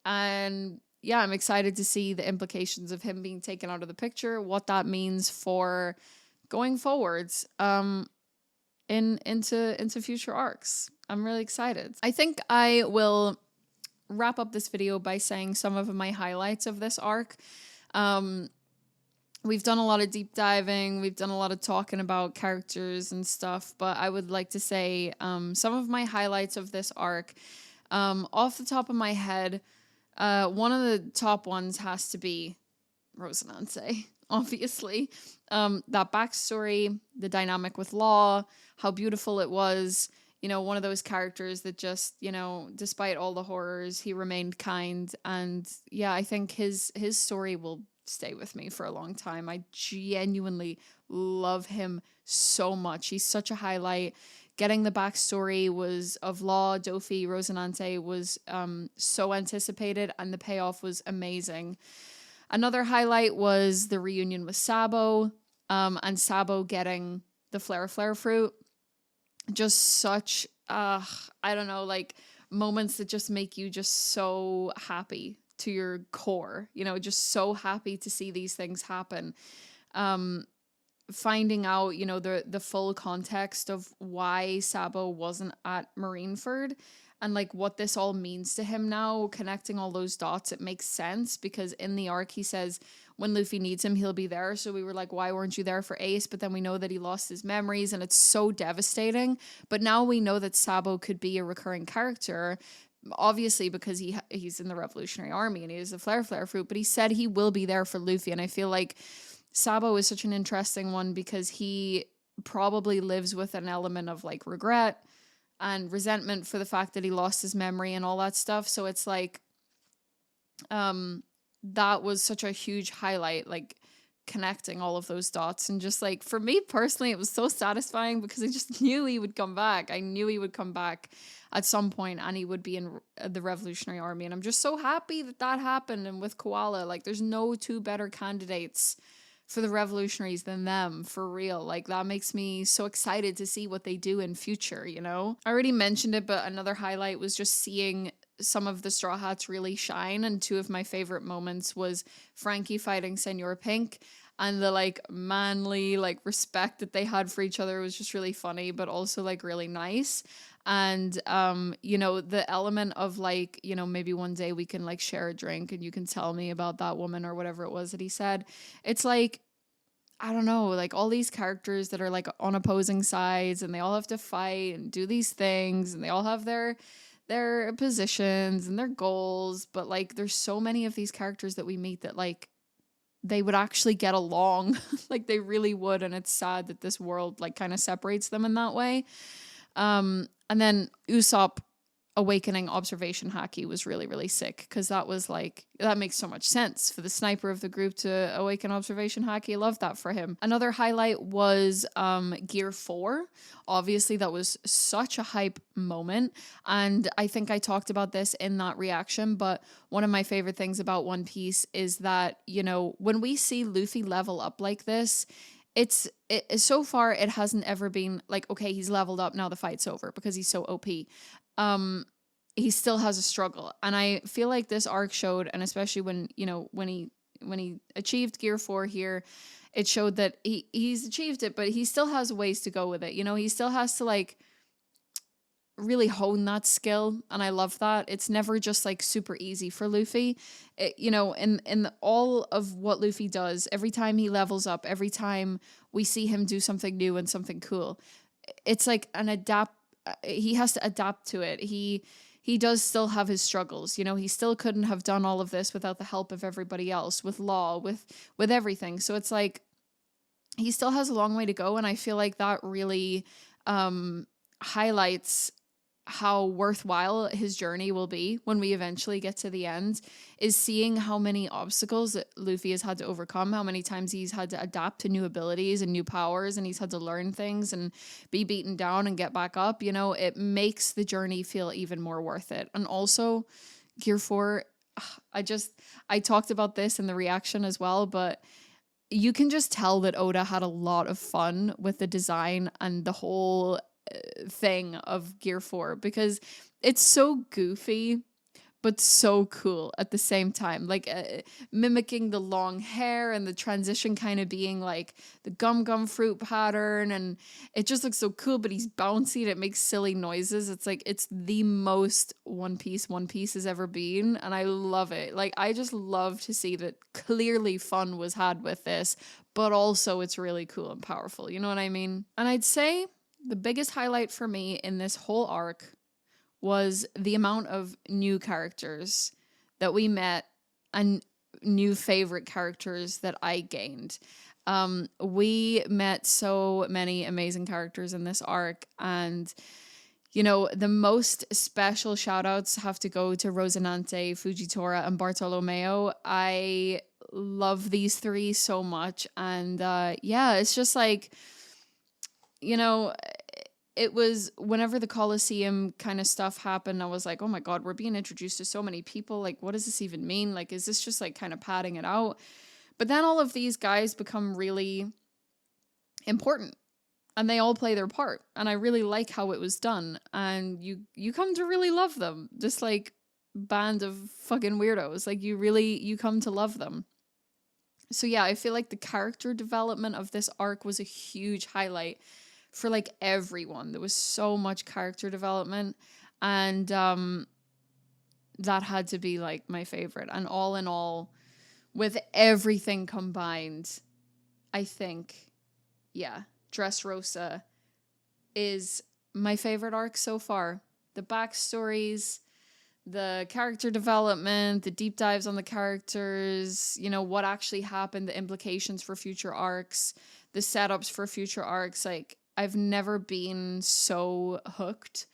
yeah, I'm excited to see the implications of him being taken out of the picture, what that means for going forwards into future arcs. I'm really excited. I think I will wrap up this video by saying some of my highlights of this arc. We've done a lot of deep diving. We've done a lot of talking about characters and stuff. But I would like to say some of my highlights of this arc. Off the top of my head, one of the top ones has to be Rosinante, obviously. That backstory, the dynamic with Law, how beautiful it was. You know, one of those characters that just, you know, despite all the horrors, he remained kind. And yeah, I think his story will stay with me for a long time. I genuinely love him so much. He's such a highlight. Getting the backstory was of Law, Doffy, Rosinante was so anticipated, and the payoff was amazing. Another highlight was the reunion with Sabo, and Sabo getting the flare fruit. Just such I don't know, like, moments that just make you just so happy to your core, you know, just so happy to see these things happen. Finding out, you know, the full context of why Sabo wasn't at Marineford, and, like, what this all means to him now, connecting all those dots, it makes sense, because in the arc he says when Luffy needs him, he'll be there. So we were like, why weren't you there for Ace? But then we know that he lost his memories, and it's so devastating. But now we know that Sabo could be a recurring character, obviously, because he's in the Revolutionary Army and he has the flare fruit, but he said he will be there for Luffy. And I feel like Sabo is such an interesting one, because he probably lives with an element of, like, regret and resentment for the fact that he lost his memory and all that stuff. So it's like, That was such a huge highlight, like connecting all of those dots. And just like, for me personally, it was so satisfying because I just knew he would come back. I knew he would come back at some point and he would be in the Revolutionary Army. And I'm just so happy that that happened. And with Koala, like, there's no two better candidates for the revolutionaries than them, for real. Like, that makes me so excited to see what they do in future, you know? I already mentioned it, but another highlight was just seeing some of the Straw Hats really shine. And two of my favorite moments was Frankie fighting Senor Pink, and the like manly like respect that they had for each other was just really funny, but also like really nice. And you know, the element of like, you know, maybe one day we can like share a drink and you can tell me about that woman or whatever it was that he said. It's like, I don't know, like all these characters that are like on opposing sides and they all have to fight and do these things and they all have their positions and their goals, but like there's so many of these characters that we meet that like they would actually get along. Like they really would, and it's sad that this world like kind of separates them in that way. And then Usopp awakening observation haki was really, really sick, because that was like, that makes so much sense for the sniper of the group to awaken observation haki. I love that for him. Another highlight was Gear 4. Obviously that was such a hype moment, and I think I talked about this in that reaction, but one of my favorite things about One Piece is that, you know, when we see Luffy level up like this, so far it hasn't ever been like, okay, he's leveled up, now the fight's over, because he's so OP. He still has a struggle, and I feel like this arc showed, and especially when, you know, when he achieved Gear 4 here, it showed that he's achieved it, but he still has ways to go with it. You know, he still has to like really hone that skill, and I love that. It's never just like super easy for Luffy. You know, in all of what Luffy does, every time he levels up, every time we see him do something new and something cool, it's like he has to adapt to it. He does still have his struggles. You know, he still couldn't have done all of this without the help of everybody else, with law, with everything. So it's like he still has a long way to go, and I feel like that really highlights how worthwhile his journey will be when we eventually get to the end, is seeing how many obstacles that Luffy has had to overcome, how many times he's had to adapt to new abilities and new powers, and he's had to learn things and be beaten down and get back up. You know, it makes the journey feel even more worth it. And also Gear 4, I talked about this in the reaction as well, but you can just tell that Oda had a lot of fun with the design and the whole thing of Gear 4, because it's so goofy but so cool at the same time, like mimicking the long hair and the transition kind of being like the gum fruit pattern, and it just looks so cool. But he's bouncy and it makes silly noises. It's like, it's the most One Piece has ever been, and I love it. Like, I just love to see that clearly fun was had with this, but also it's really cool and powerful, you know what I mean? And I'd say the biggest highlight for me in this whole arc was the amount of new characters that we met and new favorite characters that I gained. We met so many amazing characters in this arc, and you know, the most special shout outs have to go to Rosinante, Fujitora, and Bartolomeo. I love these three so much, and yeah, it's just like, you know, it was whenever the Colosseum kind of stuff happened, I was like, oh my God, we're being introduced to so many people. Like, what does this even mean? Like, is this just like kind of padding it out? But then all of these guys become really important, and they all play their part. And I really like how it was done. And you come to really love them, just like band of fucking weirdos. Like, you come to love them. So yeah, I feel like the character development of this arc was a huge highlight for like everyone. There was so much character development, and that had to be like my favorite. And all in all, with everything combined, I think, yeah, Dressrosa is my favorite arc so far. The backstories, the character development, the deep dives on the characters, you know, what actually happened, the implications for future arcs, the setups for future arcs. Like, I've never been so hooked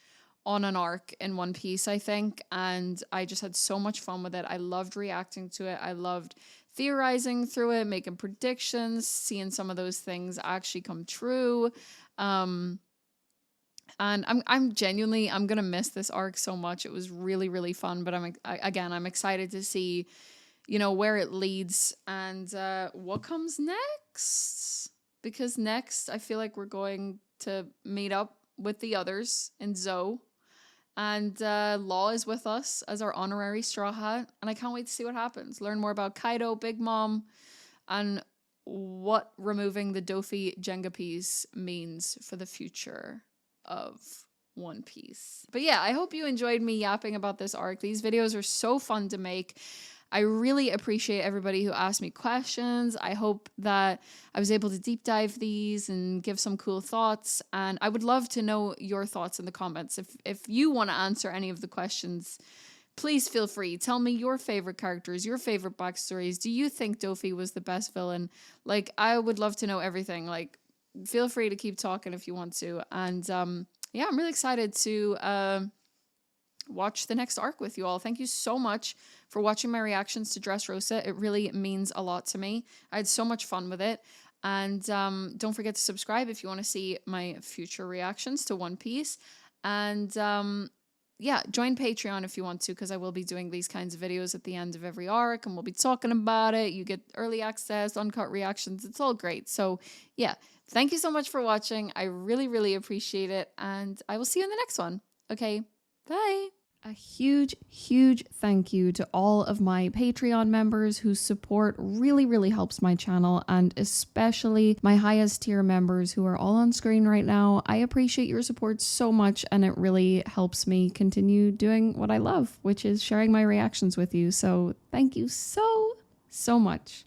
on an arc in One Piece, I think, and I just had so much fun with it. I loved reacting to it. I loved theorizing through it, making predictions, seeing some of those things actually come true. And I'm genuinely, I'm gonna miss this arc so much. It was really, really fun, but I'm excited to see, you know, where it leads and what comes next. Because next, I feel like we're going to meet up with the others in Zou. And Law is with us as our honorary Straw Hat. And I can't wait to see what happens. Learn more about Kaido, Big Mom, and what removing the Doffy Jenga piece means for the future of One Piece. But yeah, I hope you enjoyed me yapping about this arc. These videos are so fun to make. I really appreciate everybody who asked me questions. I hope that I was able to deep dive these and give some cool thoughts. And I would love to know your thoughts in the comments. If you want to answer any of the questions, please feel free. Tell me your favorite characters, your favorite backstories. Do you think Doffy was the best villain? Like, I would love to know everything. Like, feel free to keep talking if you want to. And yeah, I'm really excited to watch the next arc with you all. Thank you so much for watching my reactions to Dressrosa. It really means a lot to me. I had so much fun with it. And don't forget to subscribe if you want to see my future reactions to One Piece. And yeah, join Patreon if you want to, because I will be doing these kinds of videos at the end of every arc and we'll be talking about it. You get early access, uncut reactions. It's all great. So yeah, thank you so much for watching. I really, really appreciate it. And I will see you in the next one. Okay, bye. A huge, huge thank you to all of my Patreon members whose support really, really helps my channel, and especially my highest tier members who are all on screen right now. I appreciate your support so much, and it really helps me continue doing what I love, which is sharing my reactions with you. So thank you so, so much.